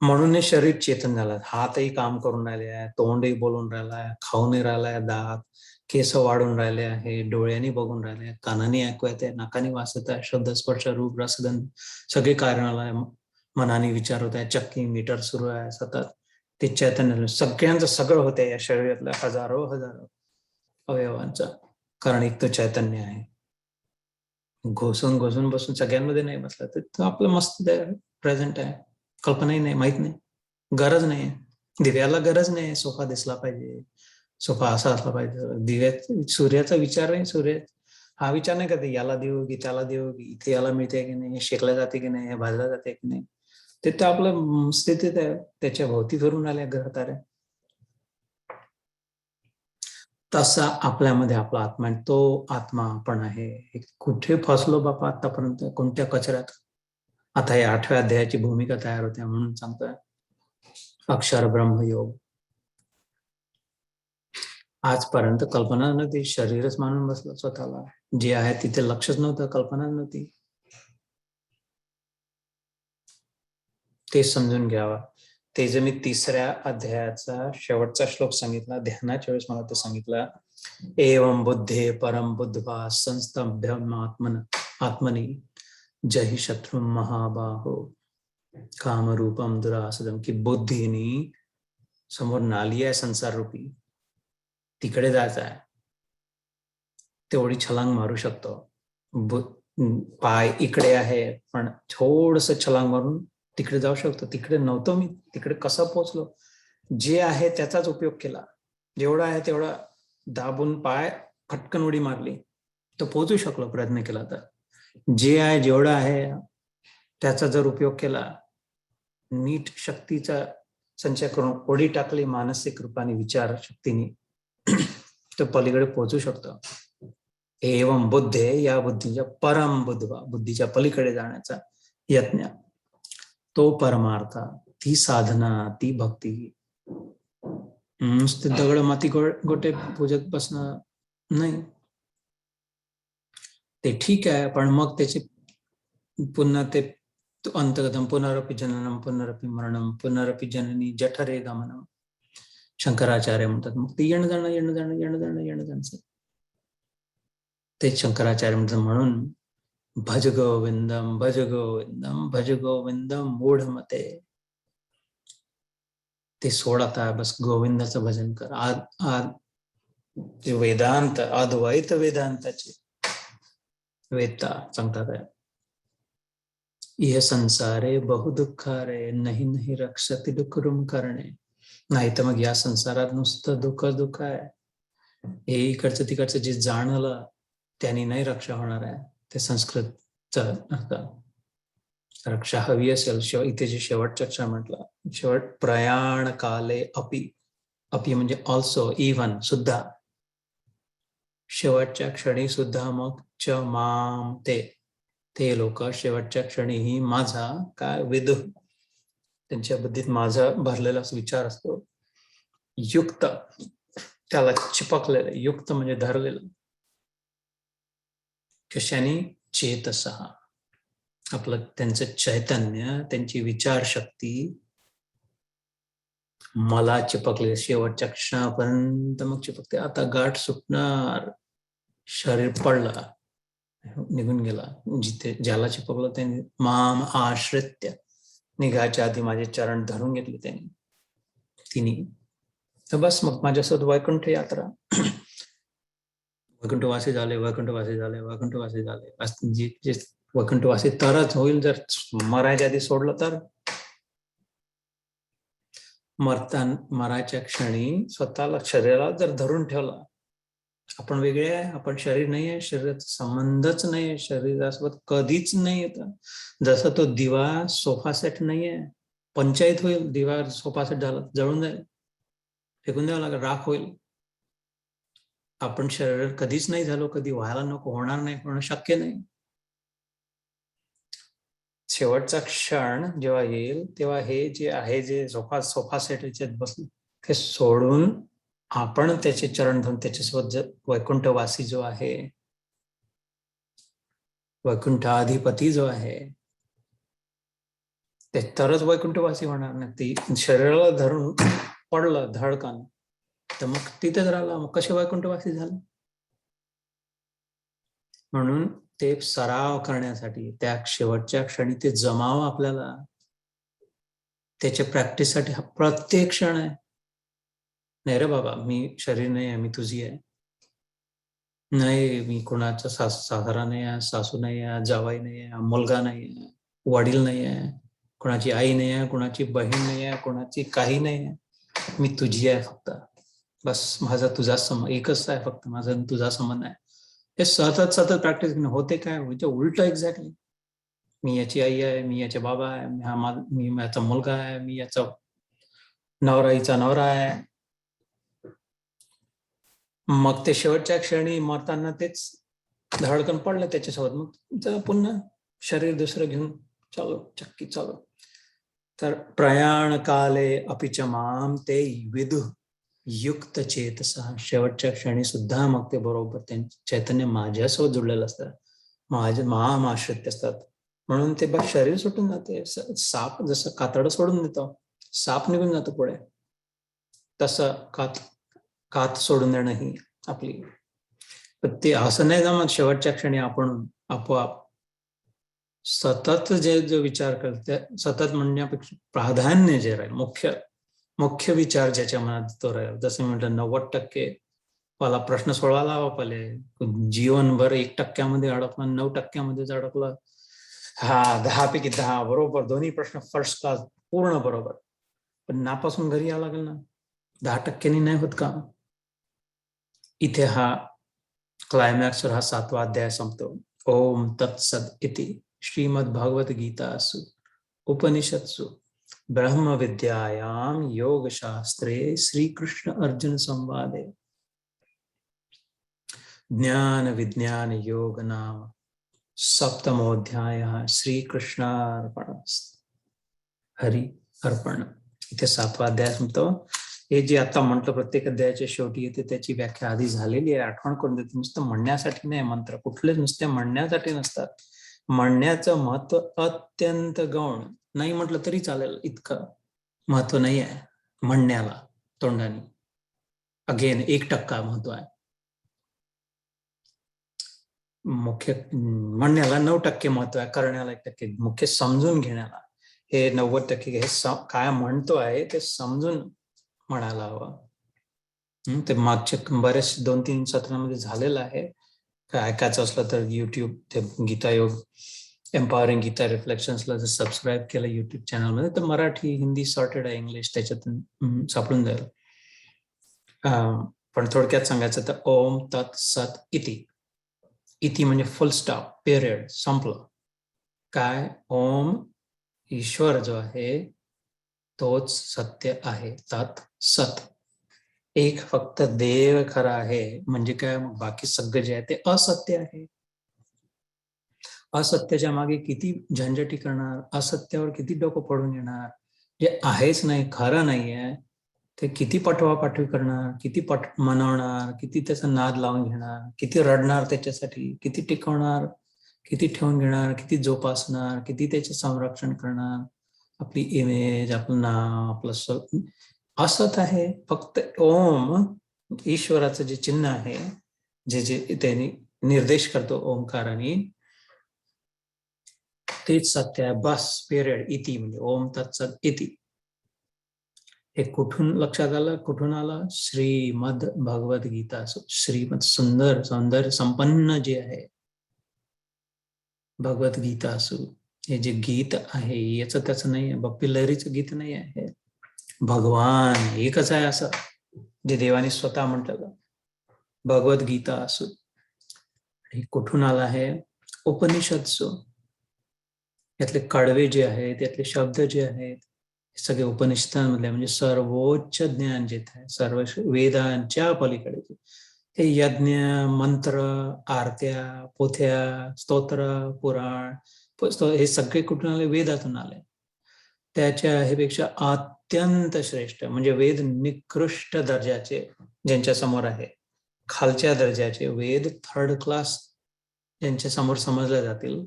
म्हणून हे शरीर चेतन झालं. हातही काम करून राहिले आहे, तोंडही बोलून राहिलाय, खाऊनही राहिलाय, दात, केस वाढून राहिले आहे, डोळ्यांनी बघून राहिले, कानाने ऐकू येते, नाकाने वास येत आहे, शब्द, स्पर्श, रूप, रसगंध सगळे कारणाला, मनाने विचार होत आहे, चक्की मीटर सुरू आहे सतत. ते चैतन्य सगळ्यांचं सगळं होतंय या शरीरातल्या हजारो अवयवांचं, कारण एक तो चैतन्य आहे. घोसून बसून सगळ्यांमध्ये नाही बसला, तर आपलं मस्त प्रेझेंट आहे, कल्पनाही नाही, माहित नाही, गरज नाही, दिव्याला गरज नाही सोफा दिसला पाहिजे, सोफा असा असला पाहिजे. दिव्यात सूर्याचा विचार नाही, सूर्य हा विचार नाही करते याला देऊ की त्याला देऊ की इथे याला मिळते की नाही, हे शेकलं जाते की नाही, हे भाजलं जाते की नाही. ते तर आपलं स्थितीत आहे, त्याच्या भोवती फिरून आल्या ग्रहताऱ्या. तसा आपल्यामध्ये आपला आत्मा आहे, तो आत्मा आपण आहे. कुठे फसलो बापा आतापर्यंत, कोणत्या कचऱ्यात. आता या 8व्या अध्यायाची भूमिका तयार होते, म्हणून सांगतोय अक्षर ब्रह्मयोग. आजपर्यंत कल्पना नव्हती, शरीरच मानून बसलं स्वतःला. जे आहे तिथे लक्षच नव्हतं, कल्पना नव्हती. ते समजून घ्यावा. ते जे मी 3ऱ्या अध्यायाचा शेवटचा श्लोक सांगितला ध्यानाच्या वेळेस, मला ते सांगितलं, एवं बुद्धे परम बुद्धवा संस्तभ्यम आत्मनी जहि शत्रु महाबाहो कामरूपम दुरासदम. की बुद्धीनी समोर नाली आहे संसार रूपी, तिकडे जायचं आहे, तेवढी छलांग मारू शकतो. पाय इकडे आहे पण थोडस छलांग मारून तिकडे जाऊ शकतो. तिकडे नव्हतो मी, तिकडे कसं पोहोचलो. जे आहे त्याचाच उपयोग केला, जेवढा आहे तेवढा दाबून पाय फटकन उडी मारली तर पोहोचू शकलो, प्रयत्न केला तर. जे आहे जेवढा आहे त्याचा जर उपयोग केला, नीट शक्तीचा संचय करून उडी टाकली मानसिक रूपाने, विचार शक्तीने, तर पलीकडे पोहोचू शकतो. एवं बुद्धे, या बुद्धीच्या परम बुद्धवा, बुद्धीच्या पलीकडे जाण्याचा यत्न, तो परमार्थ, ती साधना, ती भक्ती. नुसते दगड माती गोटे पूजत बसणं नाही, ते ठीक आहे, पण मग त्याचे पुन्हा ते अंतगतम पुनरपि जननम पुनरपि मरणम पुनरपि जननी जठरे गमनम, शंकराचार्य म्हणतात. मग ते येणं जाणं. ते शंकराचार्य म्हणतात. म्हणून भज गोविंदम भज गोविंदम भज गोविंदम मूढमते. ते सोड आता, बस गोविंदाचं भजन कर. वेदांत, अद्वैत वेदांताचे वेदता सांगतात, ये संसारे बहु दुःखारे नाही नाही रक्षति दुःख रूम करणे. नाही तर मग या संसारात नुसतं दुःख आहे. हे इकडचं तिकडचं जे जाणलं त्यांनी नाही रक्षा होणार आहे. ते संस्कृतचं रक्षा हवी असेल, इथे जे शेवटच्या अक्षर म्हटलं, शेवट प्रयाण काले अपि, अपि म्हणजे ऑल्सो, इव्हन, सुद्धा, शेवटच्या क्षणी सुद्धा. मग च माम ते लोक शेवटच्या क्षणीही माझा काय विदु, त्यांच्या बुद्धीत माझा भरलेला विचार असतो, युक्त, त्याला चिपकलेलं, युक्त म्हणजे धरलेलं. कशाने? चेतसः, आपलं त्यांचं चैतन्य, त्यांची विचारशक्ती मला चिपकले. शेवटच्या क्षणापर्यंत मग चिपकते. आता गाठ सुटणार, शरीर पडला, निघून गेला, जिथे ज्याला चिपकलं त्यांनी माम आश्रित्य, निघायच्या आधी माझे चरण धरून घेतले त्यांनी, तिने. तर बस मग माझ्यासोबत वैकुंठ यात्रा. वैकुंठवासी झाले. जे वैकुंठवासी तरच होईल जर मरायच्या आधी सोडलं तर. मरायच्या क्षणी स्वतःला, शरीराला जर धरून ठेवला, आपण वेगळे आहे, आपण शरीर नाही आहे, शरीराचा संबंधच नाही आहे, शरीरासोबत कधीच नाही येत. जसं तो दिवा सोफा सेट नाही आहे, पंचायत होईल, दिवा सोफा सेट झाला जळून जाईल, फेकून द्यावं लागेल, राख होईल. आपण शरीर कधीच नाही झालो, कधी व्हायला नको, होणार नाही, होणं शक्य नाही. शेवटचा क्षण जेव्हा येईल तेव्हा हे जे आहे, जे सोफा सेट याच्यात बसले, ते सोडून आपण त्याचे चरण धरून त्याच्यासोबत वैकुंठवासी जो आहे, वैकुंठाधिपती जो आहे, ते तरच वैकुंठवासी होणार नाही. ती शरीराला धरून पडलं धडकन तर मग तिथेच राहिला, मग कसे वैकुंठवासी झाले. म्हणून ते सराव करण्यासाठी, त्या शेवटच्या क्षणी ते जमाव आपल्याला, त्याच्या प्रॅक्टिससाठी हा प्रत्येक क्षण आहे. नाही रे बाबा, मी शरीर नाही आहे, मी तुझी आहे. नाही, मी कोणाचा सासरा नाही आहे, सासू नाही आहे, जावाई नाही आहे, मुलगा नाही आहे, वडील नाही आहे, कोणाची आई नाही आहे, कोणाची बहीण नाही आहे, कोणाची काही नाही आहे. मी तुझी आहे फक्त. बस माझा तुझा संबंध एकच आहे, फक्त माझा तुझा संबंध आहे. हे सतत सतत प्रॅक्टिस होते काय म्हणजे उलट एक्झॅक्टली. मी याची आई आहे, मी याचे बाबा आहे, मी याचा मुलगा आहे, मी याचा नवरा, हिचा नवरा आहे. मग ते शेवटच्या क्षणी मरताना तेच धडकन पडलं त्याच्यासोबत. मग पुन्हा शरीर दुसरं घेऊन चालू, चक्की चालू. तर प्रयाण काले अपिच माम ते विदु युक्त चेतसा. शेवटच्या क्षणी सुद्धा मग ते बरोबर त्यांचे चैतन्य माझ्यासोबत जुळलेलं असतं, माझे माम आश्रित असतात. म्हणून ते बघ शरीर सुटून जाते. साप जसं कातडं सोडून देतो, साप निघून जातो पुढे, तसं कात सोडून देणं ही आपली. पण ते असं नाही जमत शेवटच्या क्षणी आपण आपोआप सतत जे विचार करते, सतत म्हणण्यापेक्षा प्राधान्य जे राहील, मुख्य विचार ज्याच्या मनात तो राहील. जसं म्हटलं 90% मला प्रश्न सोडवायला हवा पहिले. जीवनभर 1% अडकला, 9%मध्येच अडकलं. 10 पैकी 10 बरोबर, दोन्ही प्रश्न फर्स्ट क्लास पूर्ण बरोबर, पण नापासून घरी यावं लागेल ना. 10% नाही होत का? इथे हा क्लायमॅक्स, हा 7वा अध्याय संपतो. ओम तत्सद इति श्रीमद् भगवत गीतासु उपनिषत्सु ब्रह्म विद्यायाम योग शास्त्रे श्रीकृष्ण अर्जुन संवादे ज्ञान विज्ञान योग नाम सप्तमोध्याय श्रीकृष्णार्पण हरि अर्पण. इथे 7वा अध्याय संपतो. हे जे आता म्हटलं प्रत्येक अध्यायाच्या शेवटी येते त्याची व्याख्या आधी झालेली आहे, आठवण करून देते. नुसतं म्हणण्यासाठी नाही, मंत्र कुठलेच नुसते म्हणण्यासाठी नसतात. म्हणण्याचं महत्व अत्यंत गौण, नाही म्हटलं तरी चालेल इतकं महत्व नाही आहे म्हणण्याला. तोंडाने अगेन 1% महत्व आहे. मुख्य म्हणण्याला 9% महत्व आहे, करण्याला 1%. मुख्य समजून घेण्याला हे 90%. हे काय म्हणतो आहे ते समजून म्हणायला हवं. ते मागच्या बरेच 2-3 सत्रामध्ये झालेलं आहे. काय ऐकायचं असलं तर युट्यूब ते गीता योग एम्पॉवरिंग गीता रिफ्लेक्शन्सला जर सबस्क्राईब केलं युट्यूब चॅनलमध्ये, तर मराठी हिंदी सॉर्टेड आहे, इंग्लिश त्याच्यातून सापडून जाईल. पण थोडक्यात सांगायचं तर ओम तत् सत इति. इति म्हणजे फुल स्टॉप, पिरियड, संपलं. काय? ओम ईश्वर जो आहे तोच सत्य आहे. तत् सत, एक फक्त देव खरा आहे. म्हणजे काय? मग बाकी सगळं जे आहे ते असत्य आहे. असत्याच्या मागे किती झंझटी करणार, असत्यावर किती डोकं पडून येणार. जे आहेच नाही, खरं नाही आहे, ते किती पाठवी करणार, किती मनवणार, किती त्याचा नाद लावून घेणार, किती रडणार त्याच्यासाठी, किती टिकवणार, किती ठेवून घेणार, किती जोपासणार, किती त्याचे संरक्षण करणार. आपली इमेज, आपलं नाव, आपलं असत आहे. फक्त ओम ईश्वराचं जे चिन्ह आहे, जे जे त्यांनी निर्देश करतो ओंकाराने, तेच सत्य आहे. बस, पिरियड. इति म्हणजे ओम तत्सत इति. हे कुठून लक्षात आलं, कुठून आलं? श्रीमद भगवत गीता. श्रीमद सुंदर सौंदर्य संपन्न जे आहे भगवत गीता असू, हे जे गीत आहे याचं त्याचं नाही आहे, बप्पी लहरीचं गीत नाही आहे. भगवान एकच आहे असं जे देवाने स्वतः म्हटलं, भगवत गीता असू. हे कुठून आलं आहे? उपनिषदसु. यातले कडवे जे आहेत, त्यातले शब्द जे आहेत, सगळे उपनिषदांमधले, म्हणजे सर्वोच्च ज्ञान जे आहे, सर्व वेदांच्या पलीकडे हे यज्ञ, मंत्र, आरत्या, पोथ्या, स्तोत्र, पुराण, हे सगळे कुठून आले? वेदातून आले. त्याच्या ह्यापेक्षा अत्यंत श्रेष्ठ म्हणजे वेद निकृष्ट दर्जाचे ज्यांच्या समोर आहे, खालच्या दर्जाचे वेद, 3rd क्लास ज्यांच्या समोर समजले जातील,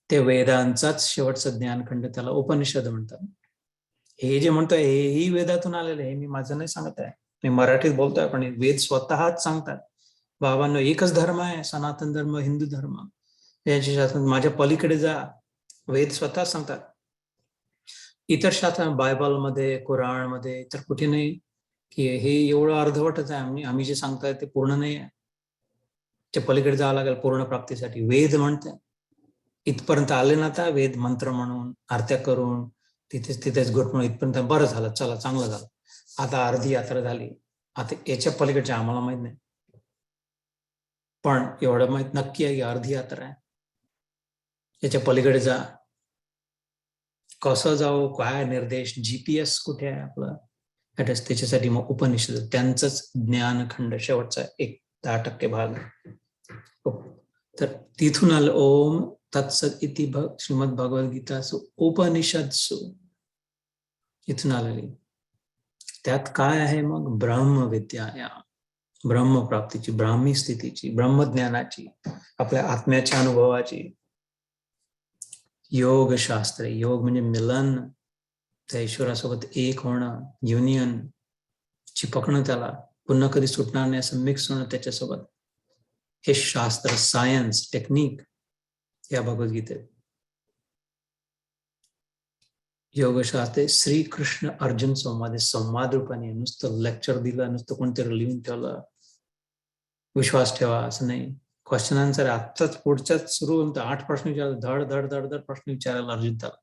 ते वेदांचाच शेवटचं ज्ञानखंड, त्याला उपनिषद म्हणतात. हे जे म्हणतोय हेही वेदातून आलेलं आहे. मी माझं नाही सांगत आहे, मी मराठीत बोलतोय, पण वेद स्वतःच सांगतात बाबांनो एकच धर्म आहे, सनातन धर्म, हिंदू धर्म. याची शास्त्र माझ्या पलीकडे जा, वेद स्वतः सांगतात. इतर शास्त्र बायबलमध्ये, कुराणमध्ये तर कुठे नाही की हे एवढं अर्धवटच आहे, आम्ही जे सांगताय ते पूर्ण नाही आहे, त्या पलीकडे जावं लागेल पूर्ण प्राप्तीसाठी. वेद म्हणते इथपर्यंत आले ना, आता वेद मंत्र म्हणून आरत्या करून तिथेच घुटमून इथपर्यंत बरं झालं, चला चांगलं झालं, आता अर्धी यात्रा झाली. आता याच्या पलीकडच्या आम्हाला माहित नाही, पण एवढं माहित नक्की आहे की अर्धी यात्रा आहे. याच्या पलीकडे जा, कसं जाऊ, काय निर्देश, GPS कुठे आहे आपलं, त्याच्यासाठी मग उपनिषद, त्यांचंच ज्ञानखंड शेवटचा 10% भाग. तर तिथून आलं ओम तत्सत इति श्रीमद भगवद्गीतासु उपनिषदसु, इथून आलेली. त्यात काय आहे मग, ब्रह्मविद्या, या ब्रह्मप्राप्तीची, ब्राह्मी स्थितीची, ब्रह्मज्ञानाची, आपल्या आत्म्याच्या अनुभवाची. योग शास्त्र, योग म्हणजे मिलन, त्या ईश्वरासोबत एक होणं, युनियन, चिपकणं, त्याला पुन्हा कधी सुटणार नाही असं मिक्स होणं त्याच्यासोबत. हे शास्त्र, सायन्स, टेक्निक या भगवद्गीतेत. योगशास्त्रे श्रीकृष्ण अर्जुन संवाद रूपाने, नुसतं लेक्चर दिलं, नुसतं कोणतरी लिहून ठेवलं, विश्वास ठेवा असं नाही. क्वेश्चन आन्सर आत्ताच पुढच्याच सुरू होऊन 8 प्रश्न विचारले, धड धड धड धड प्रश्न विचारायला अर्जुन त्याला.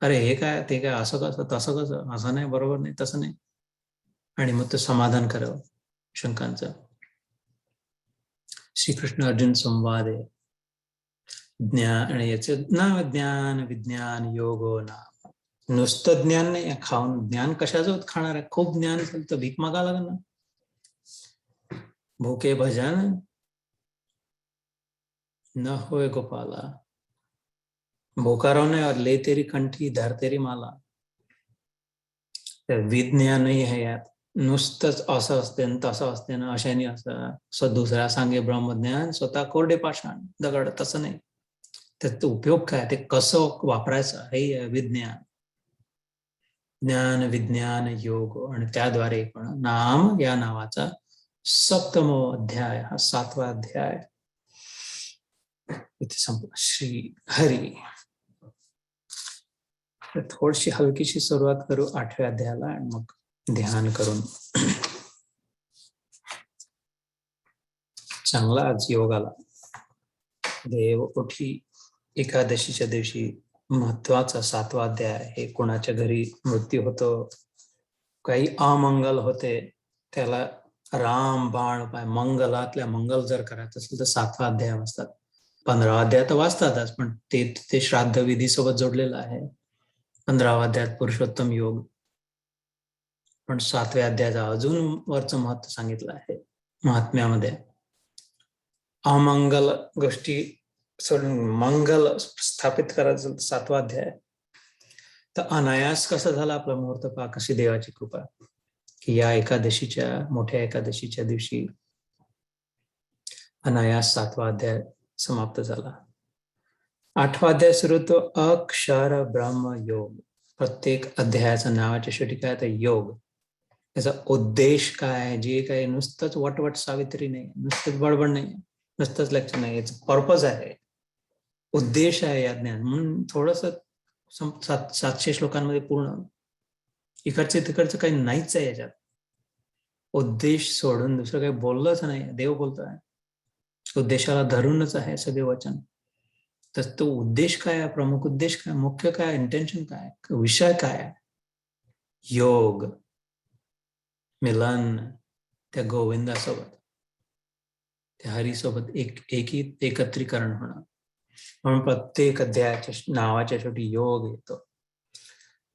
अरे हे काय, ते काय, असं कसं, तसं कसं, असं नाही, बरोबर नाही, तसं नाही. आणि मग ते समाधान करावं शंकांचं. श्रीकृष्ण अर्जुन संवाद आहे. ज्ञान, आणि याचं नाव ज्ञान विज्ञान योगो नाम. नुसतं ज्ञान नाही, खाऊन ज्ञान कशाचं खाणार आहे, खूप ज्ञान असेल तर भीक मागा लागेल ना. भूखे भजन न होय गोपाला, भूखा रहो ने और ले तेरी कंठी धर तेरी माला. विज्ञान नाही आहे यात, नुसतंच असं असते तसं असते ना, अशाने असं दुसऱ्या सांगे ब्रह्मज्ञान, स्वतः कोरडे पाषाण दगड, तसं नाही. त्याचा उपयोग काय, ते कसं वापरायचं, हे विज्ञान. ज्ञान विज्ञान योग, आणि त्याद्वारे पण नाम या नावाचा 7मो अध्याय, हा 7वा अध्याय इथे संपला. श्री हरी. थोडीशी हलकीशी सुरुवात करू 8व्या अध्यायाला, आणि मग ध्यान करून चांगला आज योग आला. देव उठी एकादशीच्या दिवशी महत्वाचा 7वा अध्याय. हे कोणाच्या घरी मृत्यू होतो, काही अमंगल होते, त्याला राम बाण पाय, मंगलातल्या मंगल जर करायचं असेल तर 7वा अध्याय वाचतात. 15वा अध्याय तर वाचतातच, पण ते श्राद्ध विधी सोबत जोडलेलं आहे. 15वा अध्यायात पुरुषोत्तम योग, पण 7व्या अध्यायाचा अजून वरचं महत्व सांगितलं आहे महात्म्यामध्ये. अमंगल गोष्टी सोडून मंगल स्थापित करायचं 7वा अध्याय. तर अनायास कसं झालं आपला मुहूर्त पहा, कशी देवाची कृपा की या एकादशीच्या, मोठ्या एकादशीच्या दिवशी अनायास 7वा अध्याय समाप्त झाला. 8वा अध्याय सुरू होतो अक्षर ब्रह्म योग. प्रत्येक अध्यायाचं नावाच्या शेवटी काय तर योग. त्याचा उद्देश काय, जे काय नुसतंच वटवट सावित्री नाही, नुसतंच बडबड नाही, नुसतंच लेक्चर नाही, याचं पर्पज आहे, उद्देश आहे या ज्ञान. म्हणून थोडस 700 श्लोकांमध्ये पूर्ण, इकडचे तिकडचं काही नाहीच आहे याच्यात. उद्देश सोडून दुसरं काही बोललंच नाही, देव बोलतोय, उद्देशाला धरूनच आहे सगळे वचन. तर तो उद्देश काय आहे, प्रमुख उद्देश काय, मुख्य काय, इंटेन्शन काय, विषय काय, योग, मिलन त्या गोविंदासोबत, त्या हरीसोबत एकत्रीकरण होणं. म्हणून प्रत्येक अध्यायाच्या नावाच्या शेवटी योग येतो,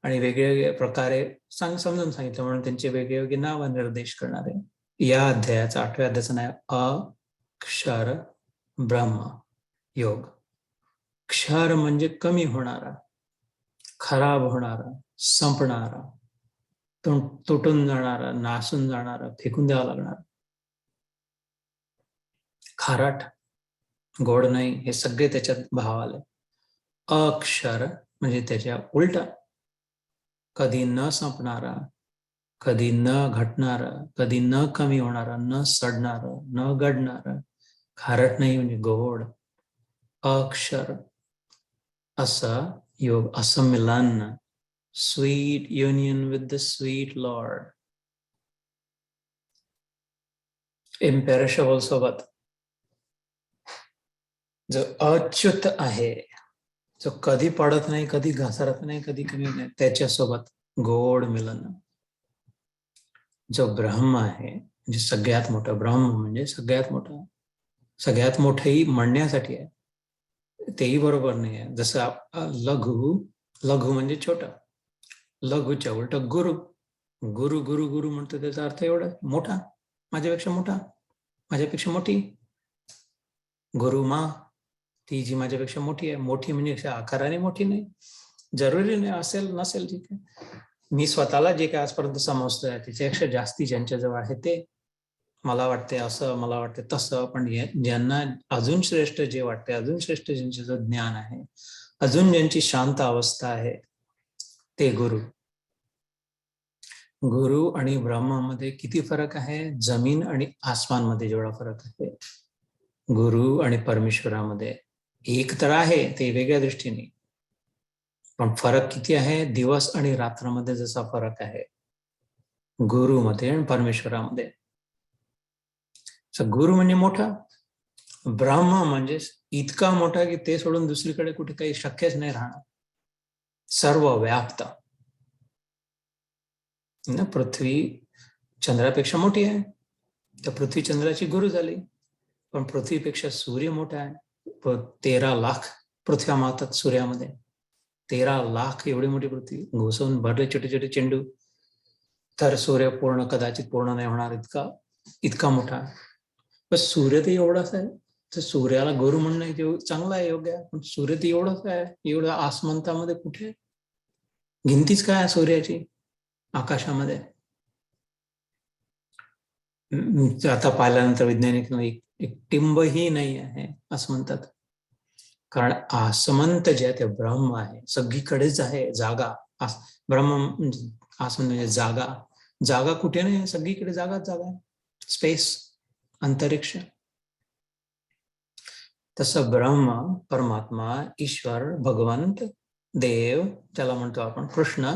आणि वेगवेगळ्या प्रकारे समजून सांगितलं, म्हणून त्यांचे वेगवेगळे नाव निर्देश करणारे. या अध्यायाचं 8व्या अध्यायाचं नाव अक्षर ब्रह्म योग. क्षर म्हणजे कमी होणारा, खराब होणारा, संपणारा, तुटून जाणारा, नासून जाणारा, फेकून द्यावा लागणार. खाराट, गोड नाही, हे सगळे त्याच्यात भाव आले. अक्षर म्हणजे त्याच्या उलटा, कधी न संपणारा, कधी न घटणारा, कधी न कमी होणारा, न सडणारा, न गडणारा. खारट नाही म्हणजे गोड. अक्षर असा योग, असं मिलन, sweet union with the sweet lord, imperishable सोबत, जो अच्युत आहे, जो कधी पडत नाही, कधी घसरत नाही, कधी कमी नाही, त्याच्यासोबत गोड मिलन. जो ब्रह्म आहे म्हणजे सगळ्यात मोठं, ब्रह्म म्हणजे सगळ्यात मोठं, सगळ्यात मोठंही म्हणण्यासाठी आहे, तेही बरोबर नाही आहे. जसं लघु, लघु म्हणजे छोटा, लघुच्या उलट गुरु, गुरु गुरु गुरु म्हणतो त्याचा अर्थ एवढा मोठा, माझ्यापेक्षा मोठा, माझ्यापेक्षा मोठी. गुरु माँ, ती जी माझ्यापेक्षा मोठी आहे, मोठी म्हणजे आकाराने मोठी नाही, जरुरी नाही, असेल नसेल ठीक आहे. मी स्वतःला जे काय आजपर्यंत समजतोय त्याच्यापेक्षा जास्ती ज्यांच्याजवळ आहे ते, मला वाटते असं, मला वाटते तसं, पण ज्यांना अजून श्रेष्ठ जे वाटते, अजून श्रेष्ठ ज्यांचं ज्ञान आहे, अजून ज्यांची शांत अवस्था आहे, ते गुरु. गुरु आणि ब्रह्मामध्ये किती फरक आहे? जमीन आणि आसमानमध्ये जेवढा फरक आहे गुरु आणि परमेश्वरामध्ये. एक तर आहे ते वेगळ्या दृष्टीने, पण फरक किती आहे? दिवस आणि रात्रामध्ये जसा फरक आहे गुरुमध्ये आणि परमेश्वरामध्ये. गुरु म्हणजे मोठा, ब्रह्म म्हणजे इतका मोठा की ते सोडून दुसरीकडे कुठे काही शक्यच नाही राहणार, सर्व व्याप्त. पृथ्वी चंद्रापेक्षा मोठी आहे, तर पृथ्वी चंद्राची गुरु झाली. पण पृथ्वीपेक्षा सूर्य मोठा आहे, 13 लाख पृथ्व्या मारतात सूर्यामध्ये, 13 लाख एवढी मोठी पृथ्वी, घुसवून भरले छोटे छोटे चेंडू, तर सूर्य पूर्ण कदाचित पूर्ण नाही होणार, इतका इतका मोठा. पण सूर्य तर एवढाच आहे, तर सूर्याला गुरु म्हणणं चांगलं आहे, योग्य आहे, पण सूर्य तर एवढंच आहे, एवढं आसमंतामध्ये कुठे गिनतीच काय आहे सूर्याची आकाशामध्ये. आता पाहिल्यानंतर वैज्ञानिक एक टिंबही नाही आहे असं म्हणतात, कारण आसमंत जे आहे ते ब्रह्म आहे, सगळीकडेच आहे जागा. ब्रह्म आसमंत म्हणजे जागा, जागा कुठे नाही, सगळीकडे जागाच जागा आहे, स्पेस, अंतरिक्ष. तसं ब्रह्म, परमात्मा, ईश्वर, भगवंत, देव, त्याला म्हणतो आपण कृष्ण,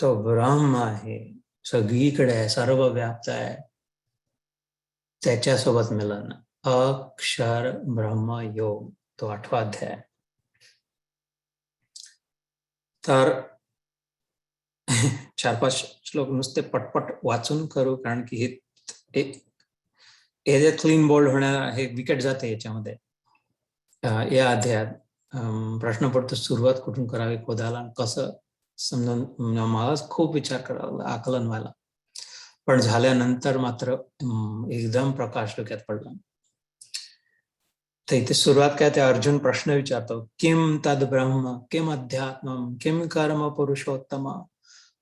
तो ब्रह्म आहे, सगळीकडे आहे, सर्व व्याप्त आहे. त्याच्यासोबत मिलन, अक्षर ब्रह्म योग, तो 8वा अध्याय. तर 4-5 श्लोक नुसते पटपट वाचून करू, कारण की हे क्लीन बोल्ड होणार, हे विकेट जाते याच्यामध्ये. या अध्यायात प्रश्न पडतो सुरुवात कुठून करावी खोदायला, कसं समजून, मलाच खूप विचार करावा लागला, आकलन व्हायला. पण झाल्यानंतर मात्र एकदम प्रकाश डोक्यात पडला. तर इथे सुरुवात काय, ते अर्जुन प्रश्न विचारतो, किम तद ब्रह्म, किम अध्यात्मम, किम कर्म पुरुषोत्तम,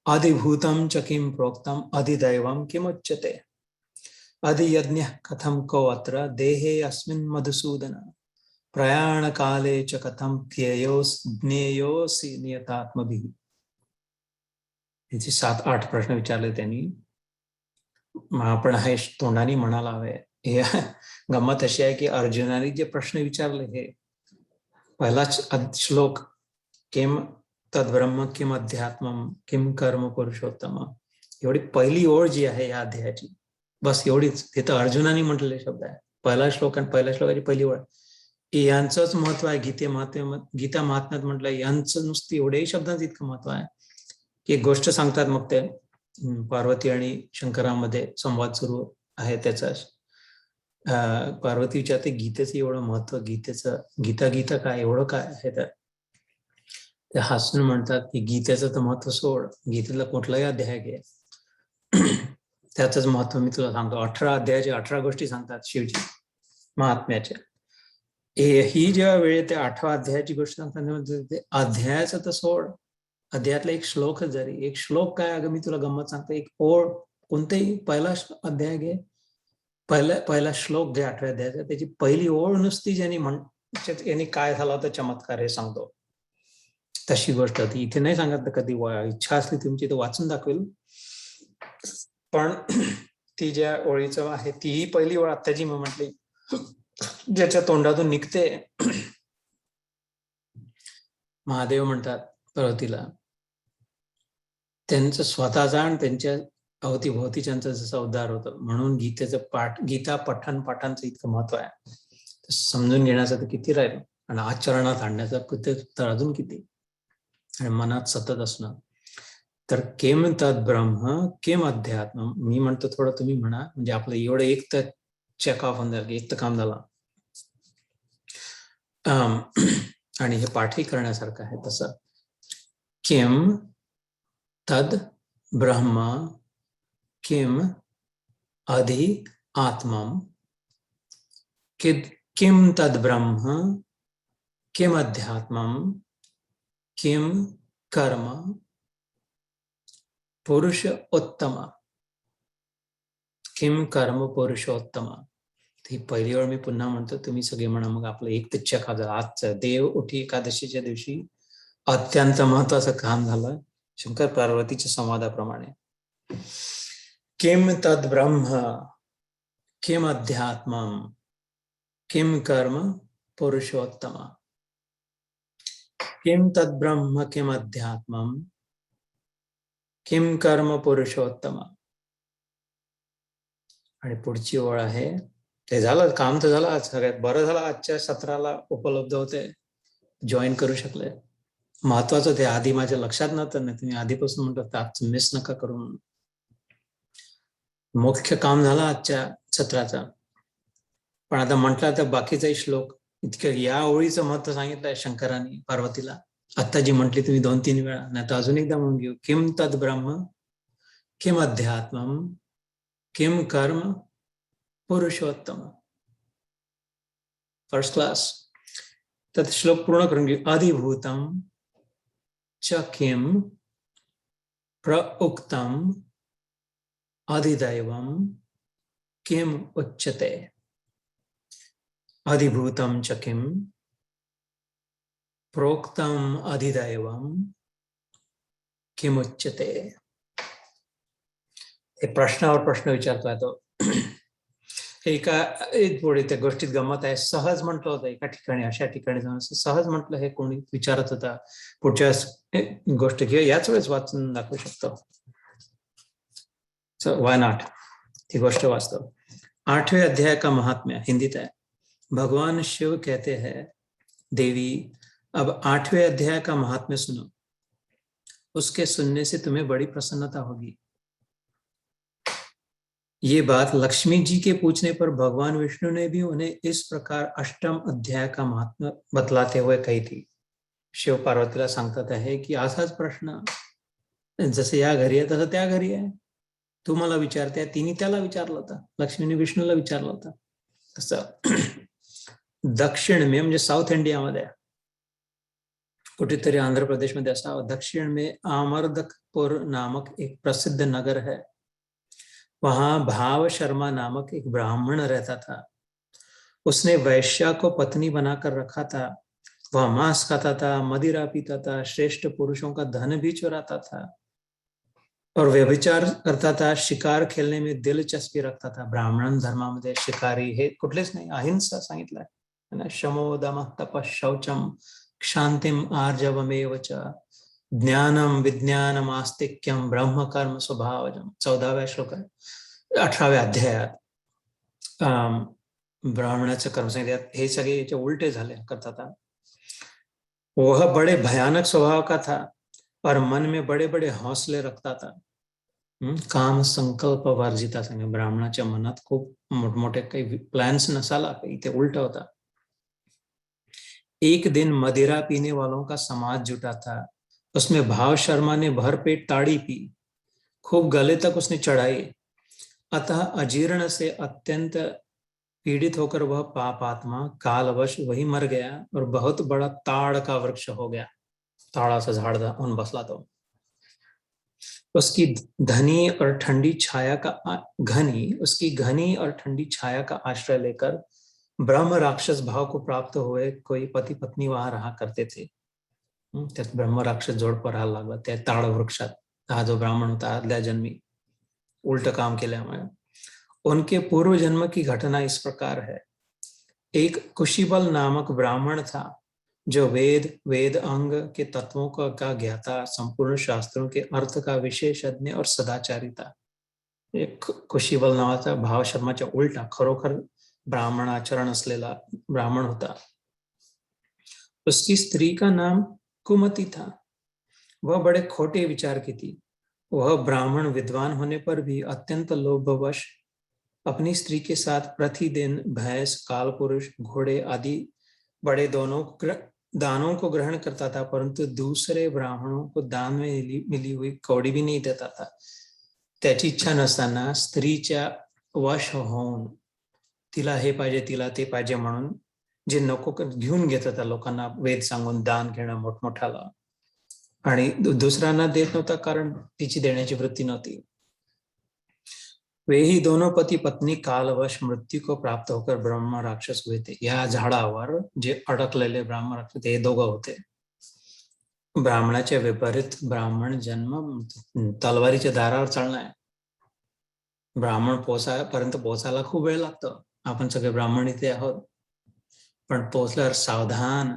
अधिभूतम च किम प्रोक्तम, अधिदैवम किम उच्यते, अधियज्ञ कथम को अत्र देहे अस्मिन् मधुसूदन, प्रयाण काले च कथम ज्ञेयोसी नियतात्मभिः. याचे 7-8 प्रश्न विचारले त्यांनी. आपण हे तोंडाने म्हणायला हवे. हे गंमत अशी आहे की अर्जुनाने जे प्रश्न विचारले, हे पहिलाच श्लोक, किम तद्ब्रह्म, किम अध्यात्मम, किम कर्म पुरुषोत्तम, एवढी पहिली ओळ जी आहे या अध्यायाची, बस एवढीच. हे तर अर्जुनाने म्हटलेले शब्द आहे, पहिला श्लोक आणि पहिल्या श्लोकाची पहिली ओळ. यांचंच महत्व आहे गीता महात्म्यात म्हटलं, यांचं नुसतं एवढ्याही शब्दांचं इतकं महत्व आहे की एक गोष्ट सांगतात. मग ते पार्वती आणि शंकरामध्ये संवाद सुरू आहे त्याचा, पार्वतीच्या ते गीतेचं एवढं महत्व, गीतेचं गीता काय एवढं काय आहे, तर ते हसून म्हणतात की गीतेचं तर महत्व सोड, गीतेला कुठलाही अध्याय घे, त्याचंच महत्व मी तुला सांगतो. 18 अध्यायाचे 18 गोष्टी सांगतात शिवजी महात्म्याच्या. ही जेव्हा वेळ त्या 8व्या अध्यायाची गोष्ट सांगतात, अध्यायाचं तर सोड, अध्यायातला एक श्लोक जरी, एक श्लोक काय, अगं मी तुला गंमत सांगतो, एक ओळ, कोणतेही पहिला अध्याय घे, पहिला श्लोक घे 8व्या अध्यायाचा, त्याची पहिली ओळ नुसती यांनी काय झाला होता चमत्कार हे सांगतो, तशी गोष्ट होती. इथे नाही सांगत, कधी इच्छा असली तुमची तर वाचून दाखवेल, पण ती ज्या ओळीचं आहे तीही पहिली ओळ आत्ताची मी म्हटली, ज्याच्या तोंडातून निघते. महादेव म्हणतात पार्वतीला, त्यांचं स्वतःचा आणि त्यांच्या अवतीभोवतीच्यांचा जसा उद्धार होतो, म्हणून गीता पाठांचं इतकं महत्व आहे. समजून घेण्याचं तर किती राहील, आणि आचरणात आणण्याचं तर अजून किती, आणि मनात सतत असणं. तर किम तद ब्रह्म किम अध्यात्म, मी म्हणतो थोडं तुम्ही म्हणा, म्हणजे आपलं एवढं एक तर चेक ऑफ होऊन जाईल, एक तर काम झालं. आणि हे पाठही करण्यासारखं आहे तसं. किम तद ब्रह्म किम अधि आत्मम, किम तद ब्रह्म किम अध्यात्मम किम कर्म पुरुष उत्तम, किम कर्म पुरुषोत्तम. ही पहिली वेळ मी पुन्हा म्हणतो, तुम्ही सगळे म्हणा, मग आपलं एक ते चेक झालं. आजचं देव उठी एकादशीच्या दिवशी अत्यंत महत्वाचं काम झालं शंकर पार्वतीच्या संवादाप्रमाणे. किम तद ब्रह्म किम अध्यात्मम किम कर्म पुरुषोत्तम, किम तद ब्रह्म किम अध्यात्मम किम कर्म पुरुषोत्तम. आणि पुढची ओळ आहे, ते झालं काम तर झालं, आज सगळ्यात बरं झालं आजच्या सत्राला उपलब्ध होते, जॉईन करू शकले. महत्वाचं ते आधी माझ्या लक्षात नव्हतं, नाही तुम्ही आधीपासून म्हणतात आजचं मिस नका करू म्हणून. मुख्य काम झालं आजच्या सत्राचा. पण आता म्हटलं तर बाकीचाही श्लोक, इतकं या ओळीचं महत्व सांगितलंय शंकरांनी पार्वतीला. आता जी म्हटली तुम्ही 2-3 वेळा, नाही तर अजून एकदा म्हणून घेऊ. किम तद ब्रह्म किम अध्यात्मम किम कर्म पुरुषोत्तम. First class. तर श्लोक पूर्ण करून घेऊ. अधिभूतम च किम प्रउक्तम अधिदैवम किम उच्यते. अधिभूतम च किम प्रोक्तम अधिदैवम किम उच्यते. हे प्रश्नावर प्रश्न विचारतोय तो. एका पुढे त्या गोष्टीत गंमत आहे. सहज म्हटलं होतं एका ठिकाणी, अशा ठिकाणी जाऊन सहज म्हटलं, हे कोणी विचारत होता. पुढच्या गोष्ट किंवा याच वेळेस वाचून दाखवू शकतो. वाय नॉट, ती गोष्ट वाचतो. 8वें अध्याय का महात्म्य हिंदीत है. भगवान शिव कहते हैं, देवी अब 8वें अध्याय का महात्म्य सुनो, उसके सुनने से तुम्हें बड़ी प्रसन्नता होगी. ये बात लक्ष्मी जी के पूछने पर भगवान विष्णु ने भी उन्हें इस प्रकार 8म अध्याय का महात्म्य बतलाते हुए कही थी. शिव पार्वतीला सांगतात आहे की असाच प्रश्न जसं या घरी आहे तसं त्या घरी आहे. तू मला विचारते, तिने त्याला विचारलं होतं, लक्ष्मीने विष्णूला विचारलं होतं. तसं दक्षिण में, म्हणजे साऊथ इंडियामध्ये कुठेतरी आंध्र प्रदेशमध्ये असावं, दक्षिण में आमर्दकपुर नामक एक प्रसिद्ध नगर है. वहां भाव शर्मा नामक एक ब्राह्मण रहता था. उसने वैश्या को पत्नी बनाकर रखा था. वह मांस खाता था, मदिरा पीता था, श्रेष्ठ पुरुषों का धन भी चुराता था और व्यभिचार करता था. शिकार खेलने में दिलचस्पी रखता था. ब्राह्मण धर्मामध्ये शिकारी हे कुठलेच नाही, अहिंसा सांगितलंय. शमो दमः तपः शौचम क्षांतिम आर्जवमेव च ज्ञानम विज्ञानम आस्तिक्यम ब्रह्म कर्म स्वभावजम. 14व्या श्लोक आहे 18व्या अध्यायात. ब्राह्मणाचं कर्म सांगितलं. हे सगळे याचे उलटे झाले करता. वह बड़े भयानक स्वभाव का था और मन में बड़े बड़े हौसले रखता था. काम संकल्प वर्जिता सांगे. ब्राह्मणाच्या मनात खूप मोठमोठे काही प्लॅन्स नसाला, काही ते उलट होता. एक दिन मदिरा पीने वालों का समाज जुटा था. उसमें भाव शर्मा ने भरपेट ताड़ी पी, खूब गले तक उसने चढ़ाई. अतः अजीर्ण से अत्यंत पीड़ित होकर वह पापात्मा कालवश वही मर गया और बहुत बड़ा ताड़ का वृक्ष हो गया. ताड़ाचं झाड होऊन बसला तो. उसकी घनी और ठंडी छाया का आश्रय लेकर ब्रह्म राक्षस भाव को प्राप्त हुए कोई पति पत्नी वहां रहा करते थे. त्यात ब्रह्म राक्षस जोडपं राहायला लागला त्या ताड़ वृक्षात. हा जो ब्राह्मण होता आदल्या जन्मी उलट काम केल्यामुळे. उनके पूर्व जन्म की घटना इस प्रकार है. एक कुशीबल नामक ब्राह्मण था जो वेद अंग के तत्वों का ज्ञाता, संपूर्ण शास्त्रों के अर्थ का विशेषज्ञ और सदाचारी था. एक कुशीबल नावाचा भाव शर्माच्या उलटा खरोखर ब्राह्मण आचरण असलेला ब्राह्मण होता. उसकी स्त्री का नाम कुमति था. वह बड़े खोटे विचार की थी. वह ब्राह्मण विद्वान होने पर भी अत्यंत लोभवश अपनी स्त्री के साथ प्रतिदिन भैंस, काल पुरुष, घोड़े आदि बड़े दानों को ग्रहण करता था, परंतु दूसरे ब्राह्मणों को दान में मिली हुई कौडी भी नहीं देता था. त्याची इच्छा नसताना स्त्रीच्या वश होऊन तिला हे पाहिजे, तिला ते पाहिजे म्हणून जे नको घेऊन घेत होता लोकांना वेद सांगून दान घेणं मोठमोठाला, आणि दुसऱ्यांना देत नव्हता कारण तिची देण्याची वृत्ती नव्हती. वे ही दोनों पती पत्नी कालवश मृत्यू को प्राप्त होकर ब्रह्म राक्षस हुए थे. या झाडावर जे अडकलेले ब्राह्मण राक्षस हे दोघं होते. ब्राह्मणाच्या विपरीत ब्राह्मण जन्म तलवारीच्या दारावर चालणार. ब्राह्मण पर्यंत पोहोचायला खूप वेळ लागतो. आपण सगळे ब्राह्मण इथे आहोत, पण पोहोचल्यावर सावधान,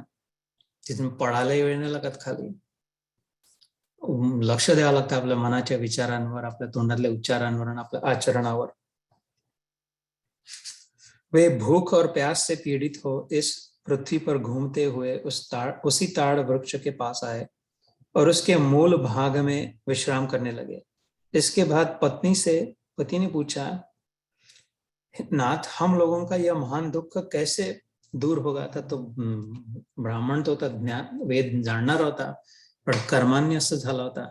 तिथून पळायलाही वेळ नाही लागत खाली. लक्ष द्यावं लागतं आपल्या मनाच्या विचारांवर, आपल्या तोंडातल्या उच्चारांवर आणि आपल्या आचरणावर. वे भूख और प्यास से पीड़ित हो इस पृथ्वी पर घूमते हुए उसी ताड़ वृक्ष के पास आए और उसके मूल भाग में विश्राम करने लगे. इसके बाद पति ने पूछा, नाथ, हम लोगों का यह महान दुख कैसे दूर होगा? था तो ब्राह्मण तो होता, ज्ञान वेद जाणणार होता, पण कर्मान्यस्त झाला होता.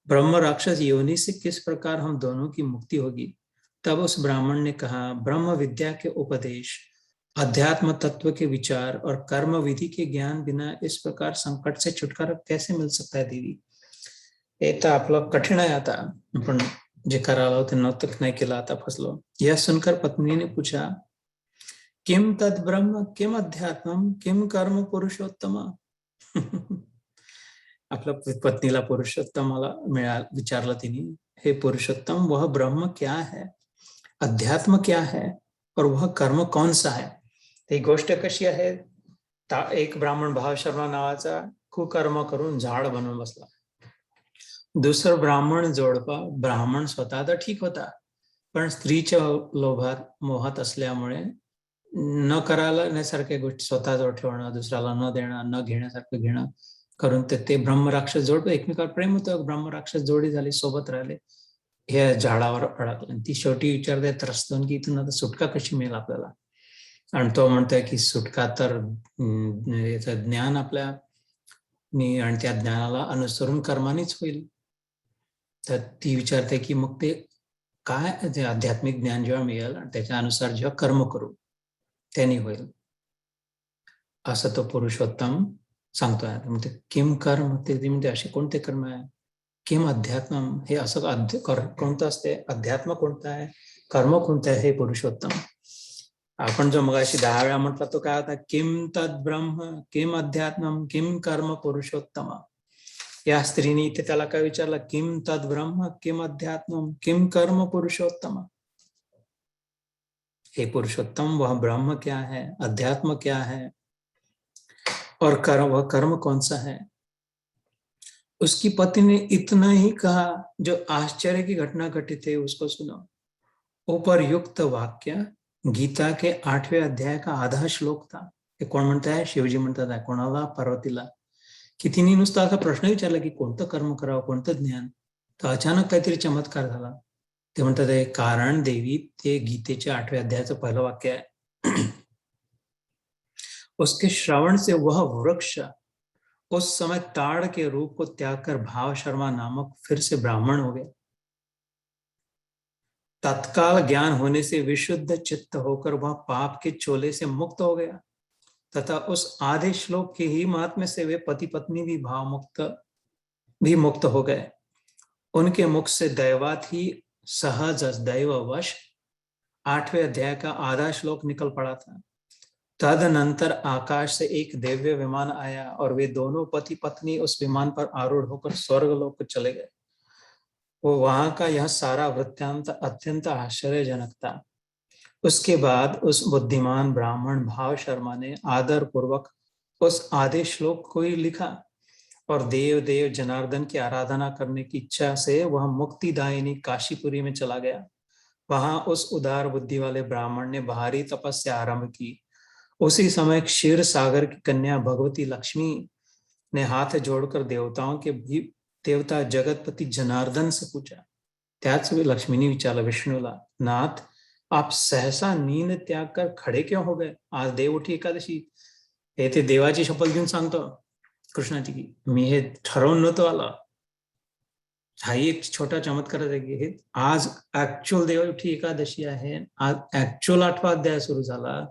ब्रह्म राक्षस योनि से किस प्रकार हम दोनों की मुक्ति होगी? तब उस ब्राह्मण ने कहा, ब्रह्म विद्या के उपदेश, अध्यात्म तत्व के विचार और कर्म विधि के ज्ञान बिना इस प्रकार संकट से छुटकारा कैसे मिल सकता है देवी? एक तर आपलं कठीण आहे आता, पण जे करायला होते नौतक नाही केला, आता फसलो. यह सुनकर पत्नी ने पूछा, किम तद ब्रह्म किम अध्यात्म किम कर्म पुरुषोत्तम? आपल्या पत्नीला पुरुषोत्तमाला विचारलं तिने, हे पुरुषोत्तम, वह ब्रह्म क्या है, अध्यात्म क्या है और वह कर्म कौन सा है? ही गोष्ट कशी आहे? एक ब्राह्मण भाव शर्मा नावाचा कुकर्म करून झाड बनवून बसला. दुसरं ब्राह्मण जोडपा, ब्राह्मण स्वतः तर ठीक होता, पण स्त्रीच्या लोभात मोहात असल्यामुळे न करायला नाही गोष्टी स्वतःजवळ ठेवणं, दुसऱ्याला न देणं, न घेण्यासारखं घेणं करून ते ब्रह्म राक्षस जोड एकमेकावर प्रेम होतं. ब्रह्म राक्षस जोडी झाली, सोबत राहिले, हे झाडावर अडकले. ती शेवटी विचारते त्रस्तून की इथून आता सुटका कशी मिळेल आपल्याला? आणि तो म्हणतोय की सुटका तर ज्ञान आपल्या आणि त्या ज्ञानाला अनुसरून कर्मानेच होईल. तर ती विचारते की मग ते काय, ते आध्यात्मिक ज्ञान जेव्हा मिळेल आणि त्याच्यानुसार जेव्हा कर्म करू त्यांनी होईल, असं तो पुरुषोत्तम सांगतोय. म्हणते किम कर्म, ते म्हणते असे कोणते कर्म आहे? किम अध्यात्म, हे असं कोणतं असते? अध्यात्म कोणतं आहे, कर्म कोणतं आहे? हे पुरुषोत्तम. आपण जो मगाशी 10 वेळा म्हटला तो काय होता? किम तद ब्रह्म किम अध्यात्म किम कर्म पुरुषोत्तम. या स्त्रीने इथे त्याला काय विचारलं? किम तद ब्रह्म किम अध्यात्म किम कर्म पुरुषोत्तम. हे पुरुषोत्तम, वह ब्रह्म क्या है, अध्यात्म क्या है और वह कर्म कौन सा है? उसकी पत्नी ने इतना ही कहा, जो आश्चर्य की घटना घटित है उसको सुनो. उपरयुक्त वाक्य गीता के 8वें अध्याय का आधा श्लोक था. हे कोण म्हणताय? शिवजी म्हणतात आहे. कोणाला? पार्वतीला. की तिने नुसता असा प्रश्न विचारला की कोणतं कर्म करावं, कोणतं ज्ञान? तर अचानक काहीतरी चमत्कार झाला. ते म्हणतात आहे, कारण देवी, ते गीतेच्या 8वें अध्यायाचं पहिलं वाक्य आहे. उसके श्रवण से वह वृक्ष उस समय ताड़ के रूप को त्याग कर भाव शर्मा नामक फिर से ब्राह्मण हो गया. तत्काल ज्ञान होने से विशुद्ध चित्त होकर वह पाप के चोले से मुक्त हो गया तथा उस आधे श्लोक के ही महात्म्य से वे पति पत्नी भी मुक्त हो गए. उनके मुख से दैवात ही सहज दैववश 8वें अध्याय का आधा श्लोक निकल पड़ा था. तदनंतर आकाश से एक दिव्य विमान आया और वे दोनों पति पत्नी उस विमान पर आरूढ़ होकर स्वर्गलोक चले गए. वो वहां का यह सारा वृत्तांत अत्यंत आश्चर्यजनक था. उसके बाद उस बुद्धिमान ब्राह्मण भाव शर्मा ने आदर पूर्वक उस आधे श्लोक को ही लिखा और देव जनार्दन की आराधना करने की इच्छा से वह मुक्तिदायिनी काशीपुरी में चला गया. वहां उस उदार बुद्धि वाले ब्राह्मण ने भारी तपस्या आरंभ की. उसी समय क्षीर सागर की कन्या भगवती लक्ष्मी ने हाथ जोड़कर देवता जगतपती जनार्दन से पूछा. त्याच वेळी लक्ष्मीने विचारलं विष्णूला, नाथ आप सहसा नींद त्याग कर खडे क्यों हो गए? आज देवउठी एकादशी. हे ते देवाची शपथ घेऊन सांगतो कृष्णाची की मी हे ठरवून नव्हतो आला. हाही एक छोटा चमत्कार आहे की हे आज ऍक्च्युअल देवउठी एकादशी आहे. आज ऍक्च्युअल 8वा अध्याय सुरू झाला.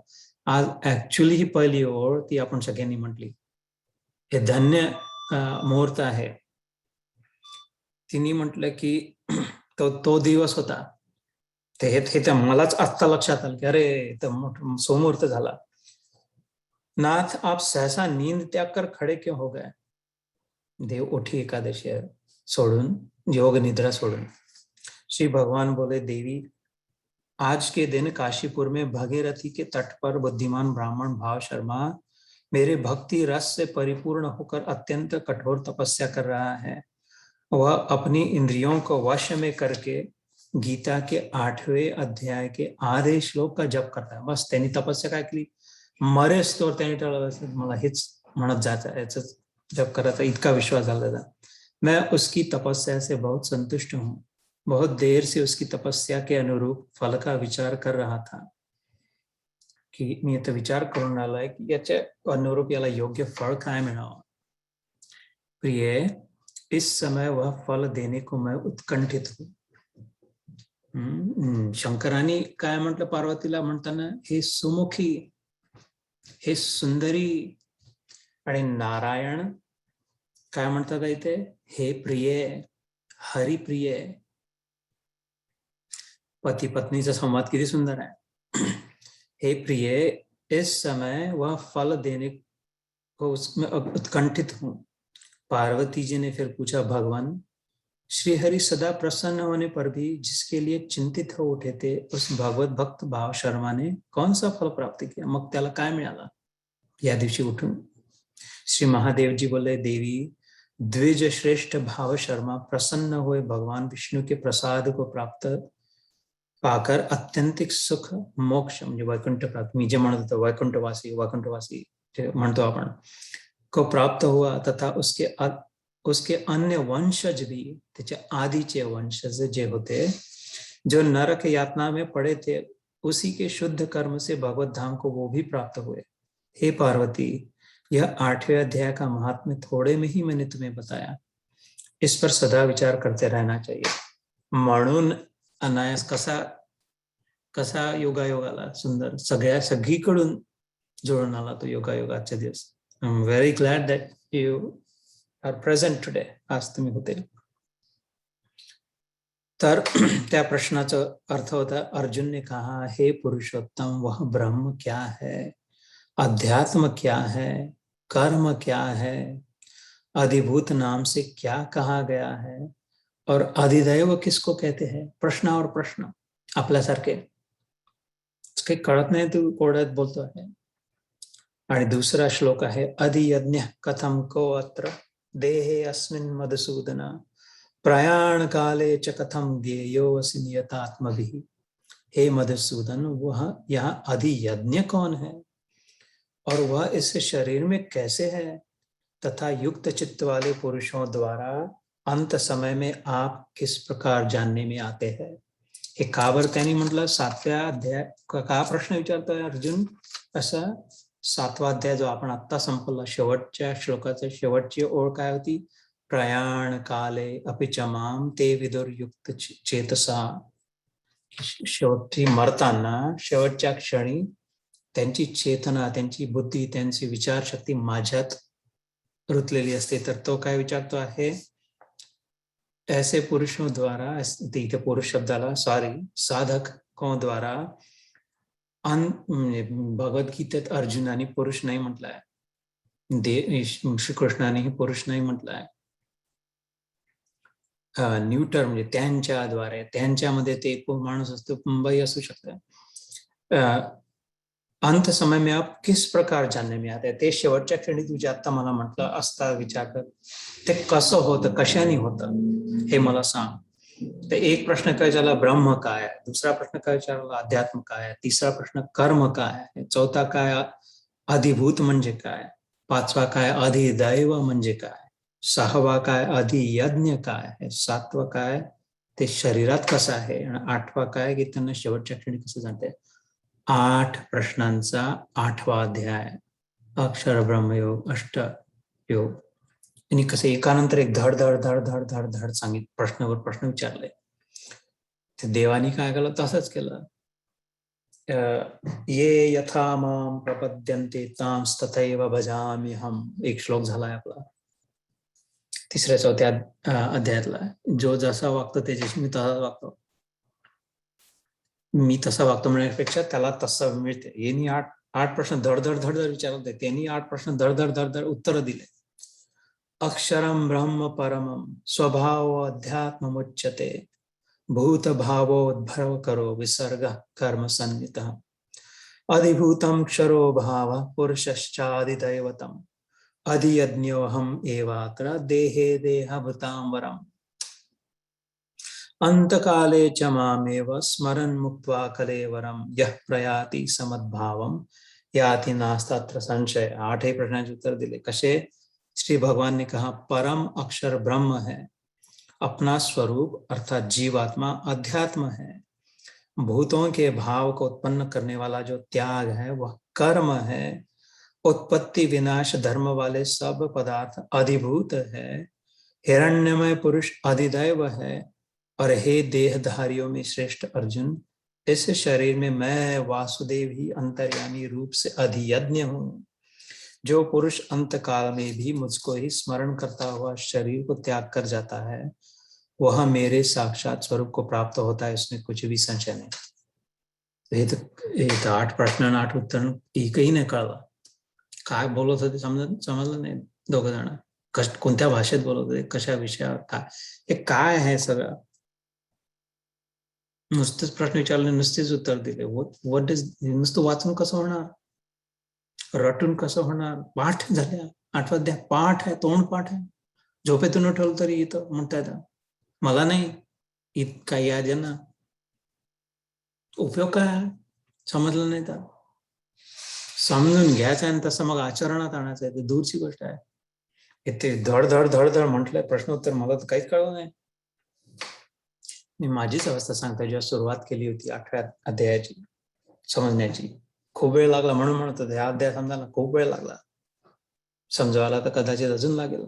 आज ऍक्च्युअली ही पहिली ओळ ती आपण सगळ्यांनी म्हटली. हे धन्य मुहूर्त आहे. तिने म्हटलं की तो दिवस होता. ते हे तर मलाच आत्ता लक्षात आलं की अरे सोमुहूर्त झाला. नाथ आप सहसा नींद त्याग कर खडे क्यों हो गए? देव उठी एकादशी सोडून, योग निद्रा सोडून. श्री भगवान बोले, देवी आज के दिन काशीपुर में भागीरथी के तट पर बुद्धिमान ब्राह्मण भाव शर्मा मेरे भक्ति रस से परिपूर्ण होकर अत्यंत कठोर तपस्या कर रहा है. वह अपनी इंद्रियों को वश में करके गीता के 8वें अध्याय के आधे श्लोक का जप करता है. बस त्यांनी तपस्या काय केली, मरेच तो त्यांनी टळलं, मला हेच म्हणत जायचं, याच जप करायचा इतका विश्वास झाला था. मैं उसकी तपस्या से बहुत संतुष्ट हूँ. बहुत देर से उसकी तपस्या के अनुरूप फल का विचार कर रहा था. की मी आता विचार करून आलाय की याच्या अनुरूप याला योग्य फळ काय मिळावं. प्रिय, इस समय वह फल देने को मैं उत्कंठित हूँ. शंकरांनी काय म्हटलं पार्वतीला म्हणताना, हे सुमुखी, हे सुंदरी. आणि नारायण काय म्हणतात इथे, हे प्रिय, हरिप्रिय. पती पत्नीचा संवाद किती सुंदर आहे. हे प्रिय, इस समय वह फल देने को उसमें उत्कंठित हूं. पार्वती जी ने फिर पूछा, भगवान श्रीहरि सदा प्रसन्न होने पर भी जिसके लिए चिंतित हो उठे थे, उस भगवत भक्त भाव शर्मा ने कौन सा फल प्राप्त किया? मग त्याला काय मिळालं या दिवशी उठून? श्री महादेव जी बोले, देवी द्विज श्रेष्ठ भाव शर्मा प्रसन्न हुए भगवान विष्णु के प्रसाद को प्राप्त पाकर अत्यंतिक सुख मोक्ष म्हणजे वैकुंठ प्राप्त, मी जे म्हणत होतो वैकुंठवासी जे म्हणतो आपण, को प्राप्त हुआ तथा उसके अन्य वंशज भी, त्याचे आदिचे वंशज जे होते, जो नरक यातना में पड़े थे, उसी के शुद्ध कर्म से भगवत धाम को वो भी प्राप्त हुए. हे पार्वती, यह 8वें अध्याय का महात्म्य थोड़े में ही मैंने तुम्हें बताया. इस पर सदा विचार करते रहना चाहिए. म्हणून अनायास कसा योगायोगाला सुंदर सगळीकडून जोडून आला तो योगायोगाचे दिवस. I am very glad that you are present today. आज तुम्ही होते. तर त्या प्रश्नाचा अर्थ होता, अर्जुन ने कहा, हे पुरुषोत्तम, वह ब्रह्म क्या है, अध्यात्म क्या है, कर्म क्या है, अधिभूत नाम से क्या कहा गया है, और अधिदैव किसको कहते हैं? प्रश्नावर प्रश्न आपल्यासारखे काही कळत नाही, तू कोड्यात बोलतो आहे. आणि दुसरा श्लोक आहे, अधियज्ञ कथम को अत्र देहे अस्मिन् मधुसूदना प्रयाण काले च कथम ज्ञेयोऽसि नियतात्मभिः. हे मधुसूदन, वह यहाँ अधियज्ञ कौन है और वह इस शरीर में कैसे है, तथा युक्त चित्त वाले पुरुषों द्वारा अंत समय में आप किस प्रकार जानने में आते हैं. हे का बरं त्यांनी म्हटलं, 7व्या अध्याय का प्रश्न विचारतोय अर्जुन, असा 7वा अध्याय जो आपण आत्ता संपला, शेवटच्या श्लोकाचं शेवटची ओळ काय होती, प्रयाण काले अपि च माम ते विदुर्युक्त चेतसा. शेवटी मरताना शेवटच्या क्षणी त्यांची चेतना, त्यांची बुद्धी, त्यांची विचारशक्ती माझ्यात रुतलेली असते. तर तो काय विचारतो आहे, ऐसे पुरुषों द्वारा, इथे पुरुष शब्दाला साधकों द्वारा, भगवद्गीतेत अर्जुनाने पुरुष नाही म्हटलाय, श्रीकृष्णानेही पुरुष नाही म्हटलाय. न्यूटर म्हणजे त्यांच्याद्वारे, त्यांच्यामध्ये ते एक माणूस असतो, बाई असू शकतं. अंत समय में आप किस प्रकार जानने में आते, ते शेवटच्या क्षणी तुझ्या आता मला म्हटलं असता विचार कर, ते कसं होतं, कशाने होतं हे मला सांग. तर एक प्रश्न काय झाला, ब्रह्म काय, दुसरा प्रश्न काय विचारला, अध्यात्म काय, तिसरा प्रश्न कर्म काय, चौथा काय अधिभूत म्हणजे काय, पाचवा काय अधिदैव म्हणजे काय, 6वा काय, अधियज्ञ काय आहे, 7वं काय ते शरीरात कसं आहे, आणि 8वा काय की त्यांना शेवटच्या क्षणी कसं जाणते. 8 प्रश्नांचा 8वा अध्याय, अक्षर ब्रह्मयोग, अष्टयोग. आणि कसं एकानंतर एक धड धड धड धड धड धड सांगित, प्रश्नावर प्रश्न विचारले. ते देवानी काय केलं, तसंच केलं. ये यथा माम प्रपद्यन्ते तांस तथैव भजामि हम, एक श्लोक झालाय आपला 3-4 अध्यायातला. जो जसा वागतो त्याच्याशी मी तसा वागतो, मी तसा वागतो म्हणण्यापेक्षा त्याला तसं मिळते. यांनी 8 प्रश्न धड धड धड धड विचारले, त्यांनी 8 प्रश्न धड धड धड धड उत्तर दिले. अक्षरम ब्रह्म परमम स्वभाव अध्यात्ममुच्यते भूत भावोद्भव करो विसर्ग कर्म संहिता अधिभूतम क्षरो भाव पुरुषश्चादिदैवतम अधियज्ञोऽहम् एवात्र देहे देहभृतां वरम् अंतकाले च मामेव स्मरन् मुक्त्वा कलेवरम यः प्रयाति समद्भावम याति नास्तत्र संशय. 8 प्रश्नांचे उत्तर दिले. कसे? श्री भगवान ने कहा परम अक्षर ब्रह्म है, अपना स्वरूप अर्थात जीवात्मा अध्यात्म है, भूतों के भाव को उत्पन्न करने वाला जो त्याग है वह कर्म है, उत्पत्ति विनाश धर्म वाले सब पदार्थ अधिभूत है, हिरण्यमय पुरुष अधिदैव है, और हे देहधारियों में श्रेष्ठ अर्जुन, इस शरीर में मैं वासुदेव ही अंतर्यामी रूप से अधियज्ञ हूँ. जो पुरुष अंतकाल में भी मुझको ही स्मरण करता हुआ शरीर को त्याग कर जाता है वह मेरे साक्षात स्वरूप को प्राप्त होता है, इसमें कुछ भी संशय नहीं. हे तर 8 प्रश्न 8 उत्तर एकही नाही कळलं. काय बोलत होते समजलं नाही. दोघं जण कोणत्या भाषेत बोलत होते, कशा विषयावर, काय हे काय आहे सगळं. नुसतेच प्रश्न विचारले, नुसतेच उत्तर दिले. व्हॉट इज, नुसतं वाचून कसं होणार, रटून कसं होणार. पाठ झाल्या, 8वा अध्याय पाठ आहे, तोंड पाठ आहे. झोपेतून उठवलं तरी इथं म्हणता येतं. मला नाही इतका याद आहे ना, उपयोग काय, समजलं नाही तर समजून घ्यायचं आणि तसं मग आचरणात आणायचं आहे, ते दूरची गोष्ट आहे. इथे धड धड धड धड म्हटलंय प्रश्न उत्तर, मला तर काहीच कळलं नाही. मी माझीच अवस्था सांगतो. जेव्हा सुरुवात केली होती 8व्या अध्यायाची समजण्याची, खूप वेळ लागला. म्हणून म्हणत होते हा अध्याय समजायला खूप वेळ लागला. समजायला तर कदाचित अजून लागेल,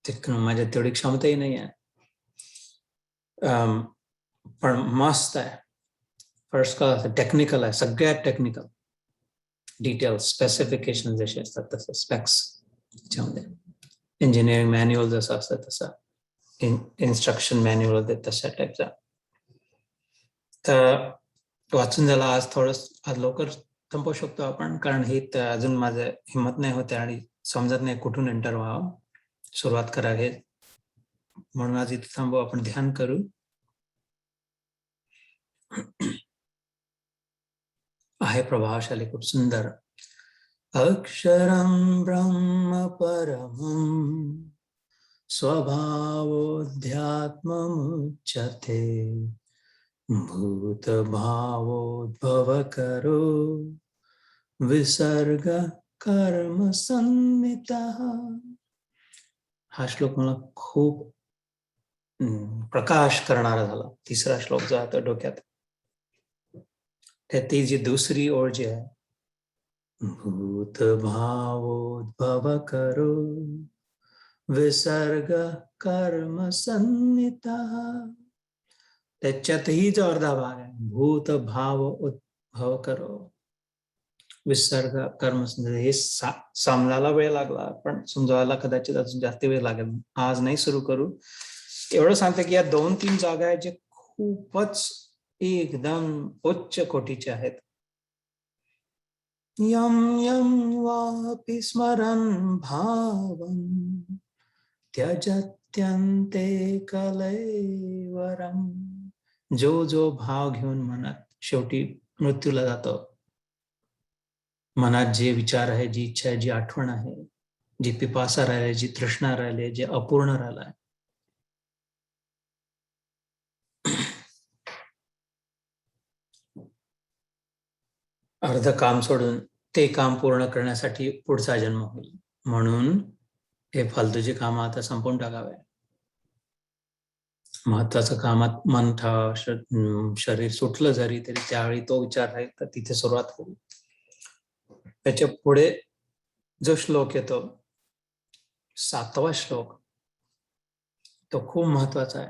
तितकं माझ्यात तेवढी क्षमताही नाही आहे. पण मस्त आहे, फर्स्ट क्लास, टेक्निकल आहे, सगळ्यात टेक्निकल. डिटेल्स, स्पेसिफिकेशन जसे असतात तसं, स्पेक्स त्याच्यामध्ये, इंजिनिअरिंग मॅन्युअल जसं असतं तसं, इन्स्ट्रक्शन मॅन्युअल होते तशा टाईपचा. तर वाचून झाला. आज आज लवकर संपवू शकतो आपण, कारण हे अजून माझं हिंमत नाही होते आणि समजत नाही कुठून एंटर व्हावं, सुरुवात करावी. म्हणून आज इथे थांबू, आपण ध्यान करू. आहे प्रभावशाली, खूप सुंदर. अक्षरं ब्रह्म परमं स्वभावोऽध्यात्ममुच्यते भूत भावोद्भव करो विसर्ग कर्म संहिता. हा श्लोक मला खूप प्रकाश करणारा झाला. 3रा श्लोक जो आता डोक्यात, ती जी दुसरी ओळ जी आहे, भूत भावोद्भव करो विसर्ग कर्म संहिता, त्याच्यातही जो अर्धा भाग आहे, भूत भाव उद्भव करो विसर्ग कर्म संहिता, हे समजायला वेळ लागला, पण समजायला कदाचित अजून जास्त वेळ लागेल. आज नाही सुरू करू. एवढं सांगतं की या 2-3 जागा आहेत जे खूपच एकदम उच्च कोटीचे आहेत. यम यम वापि स्मरन् भावं त्यजत्यन्ते कलेवरम. जो जो भाव घेऊन मनात शेवटी मृत्यूला जातो, मनात जे विचार आहे, जी इच्छा आहे, जी आठवण आहे, जी पिपासा राहिले, जी तृष्णा राहिले, जे अपूर्ण राहिलाय, अर्ध काम सोडून ते काम पूर्ण करण्यासाठी पुढचा जन्म होईल. म्हणून हे फालतूची कामं आता संपवून टाकावे. महत्वाचं कामात मन शरीर सुटलं जरी तरी त्यावेळी तो विचार राहील तर तिथे सुरुवात करू. त्याच्या पुढे जो श्लोक येतो 7वा श्लोक, तो खूप महत्वाचा आहे.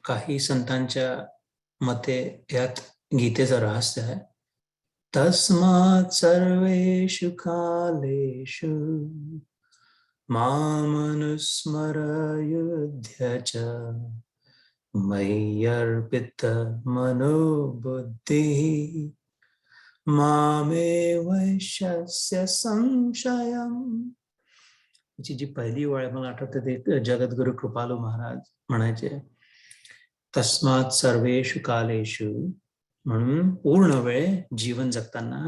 काही संतांच्या मते यात गीतेचं रहस्य आहे. तस्मात् सर्वेषु कालेषु मामनुस्मर युध्य च मय्यर्पित मनोबुद्धिः मामे वैश्यस्य संशयम्. याची जी पहिली वेळ मला आठवते ते जगद्गुरु कृपालू महाराज म्हणायचे, तस्मात् सर्वेषु कालेषु, म्हणून पूर्ण वेळ जीवन जगताना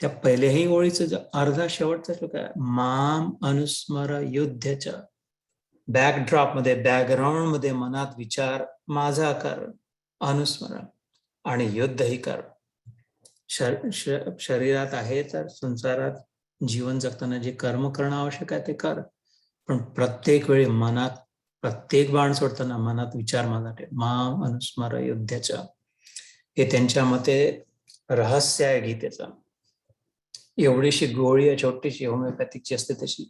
त्या पहिल्याही ओळीचं अर्धा शेवटचा श्लोक आहे, माम अनुस्मर युद्धच्या बॅकड्रॉप मध्ये, बॅकग्राऊंड मध्ये मनात विचार माझा कर, अनुस्मर, आणि युद्धही कर. शरीरात आहे तर संसारात जीवन जगताना जे कर्म करणं आवश्यक आहे ते कर, पण प्रत्येक वेळी मनात, प्रत्येक बाण सोडताना मनात विचार माझा ठेव, माम अनुस्मर युद्धच्या. हे त्यांच्या मते रहस्य आहे गीतेचं. एवढीशी गोळी आहे, छोटीशी होमिओपॅथिकची असते तशी,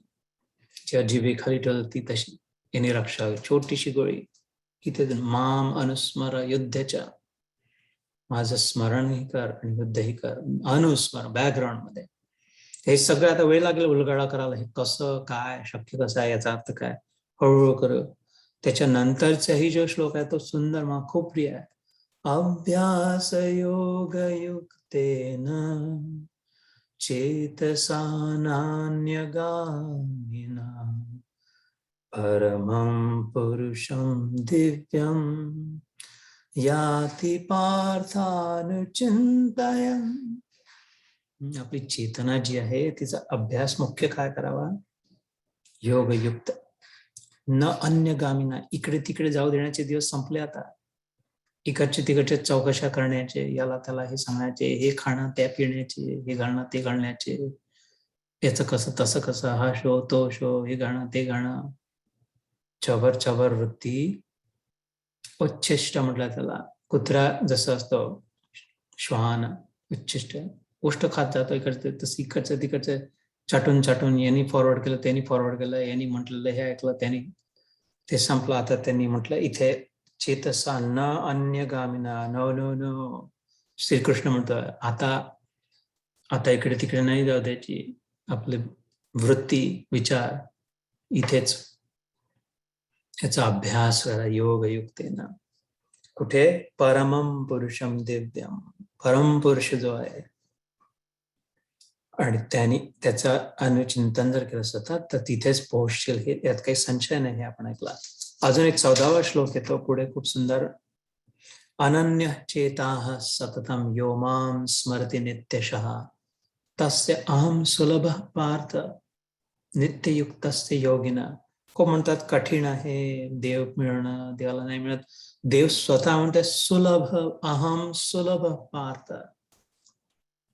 जी जिभेखाली ठेवली तशी, याने रक्षा होईल. छोटीशी गोळी किती, माम अनुस्मर युद्धच्या, माझं स्मरणही कर आणि युद्धही कर. अनुस्मर बॅकग्राऊंड मध्ये. हे सगळं आता वेळ लागेल उलगडा करायला, हे कसं काय शक्य, कसं आहे, याचा अर्थ काय, हळूहळू करू. त्याच्यानंतरचाही जो श्लोक आहे तो सुंदर, मला खूप प्रिय आहे. अभ्यास योग युक्तेन चेतसा नान्यगामिना परमं पुरुषं दिव्यं याति पार्थानुचिंतयन्. आपली चेतना जी आहे तिचा अभ्यास मुख्य काय करावा, योगयुक्त, न अन्यगामिना. इकडे तिकडे जाऊ देण्याचे दिवस संपले आता. इकडचे तिकडचे चौकशा करण्याचे, याला त्याला हे सांगण्याचे, हे खाणं त्या पिण्याचे, हे घालणं ते घालण्याचे, याचं कसं तसं कसं, हा शो तो शो, हे गाणं ते गाणं. चबर चबर वृत्ती, उच्छिष्ट म्हटलं त्याला. कुत्रा जसं असतो, श्वान उच्छिष्ट, गोष्ट खात जातो इकडचं तसं, इकडचं तिकडचं चाटून चाटून, यांनी फॉरवर्ड केलं, त्यांनी फॉरवर्ड केलं, यांनी म्हटलेलं हे ऐकलं, त्यांनी ते संपलं. आता त्यांनी म्हटलं इथे चेतसा न अन्यगामिना, नो नो नो. श्रीकृष्ण म्हणतोय आता इकडे तिकडे नाही जाऊ द्यायची. आपली वृत्ती, विचार इथेच, याचा अभ्यास करा योगयुक्तेन. कुठे, परमं पुरुषम दिव्यम, परम पुरुष जो आहे, आणि त्यांनी त्याचं अनुचिंतन जर केलं असतं तर तिथेच पोहोचशील, हे यात काही संशय नाही. हे आपण ऐकला. अजून एक 14वा श्लोक येतो पुढे, खूप सुंदर. अनन्य चेताः सततं यो मां स्मरति नित्यशः तस्य अहं सुलभ पार्थ नित्ययुक्तस्य योगिना. खूप म्हणतात कठीण आहे देव मिळणं, देवाला नाही मिळत. देव स्वतः म्हणते सुलभ, अहम सुलभ पार्थ,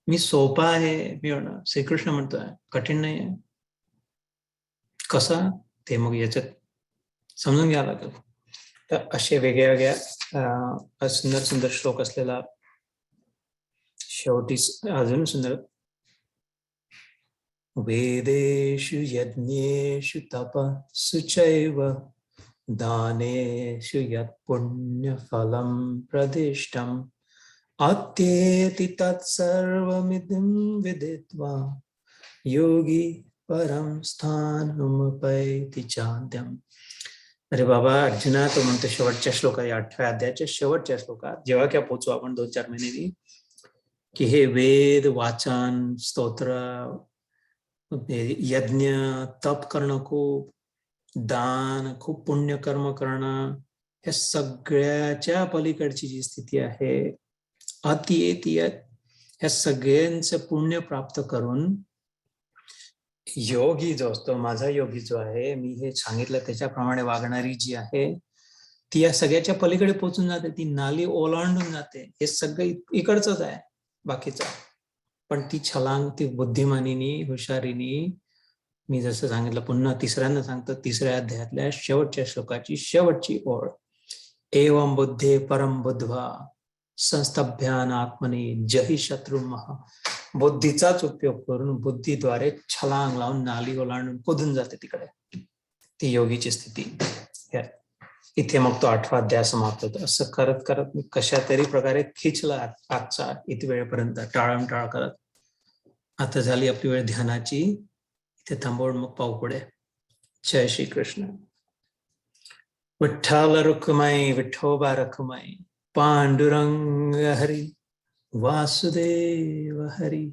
मी सोपा आहे मिळणं. श्रीकृष्ण म्हणतोय कठीण नाही आहे. कसा ते मग याच्यात समजून घ्यावं लागेल. तर असे वेगळ्या वेगळ्या सुंदर सुंदर श्लोक असलेला शेवटी अजून सुंदर, वेदेषु यज्ञेषु तपस्सु चैव दानेषु यत् पुण्यफलं प्रदिष्टम् अत्येति तत्सर्वमिदं विदित्वा योगी परम स्थानमुपैति चान्त्यम्. अरे बाबा अर्जुना, तो म्हणतो शेवटच्या श्लोकात, 8व्या अध्यायाच्या शेवटच्या श्लोकात, जेव्हा क्या पोचू आपण 2-4 महिन्यांनी, की हे वेद वाचन, स्तोत्र, यज्ञ, तप करणं, खूप दान, खूप पुण्यकर्म करणं, या सगळ्याच्या पलीकडची जी स्थिती आहे, अति ह्या सगळ्यांचं पुण्य प्राप्त करून योगी जो असतो, माझा योगी जो आहे, मी हे सांगितलं त्याच्याप्रमाणे वागणारी जी आहे, ती या सगळ्याच्या पलीकडे पोहोचून जाते. ती नाली ओलांडून जाते. हे सगळं इकडचंच आहे बाकीचं, पण ती छलांग, ती बुद्धिमानीनी, हुशारीनी मी जसं सांगितलं, पुन्हा तिसऱ्यांदा सांगतो, तिसऱ्या अध्यायातल्या शेवटच्या श्लोकाची शेवटची ओळ. एवं बुद्धे परम बुद्ध्वा संस्तभ्यान आत्मने जही शत्रु महा. बुद्धीचाच उपयोग करून, बुद्धीद्वारे छलांग लावून, नाली ओलांडून कुदून जाते तिकडे. ती योगीची स्थिती. इथे मग तो 8वा अध्याय समाप्त होतो. असं करत करत मी कशा तरी प्रकारे खिचला आजचा इथे वेळेपर्यंत, टाळमटाळ करत. आता झाली आपली वेळ ध्यानाची. इथे थांबवून मग पाहू पुढे. जय श्री कृष्ण. विठ्ठल रुक्माई, विठोबा रखुमाई, पांडुरंग हरी, वासुदेव हरी.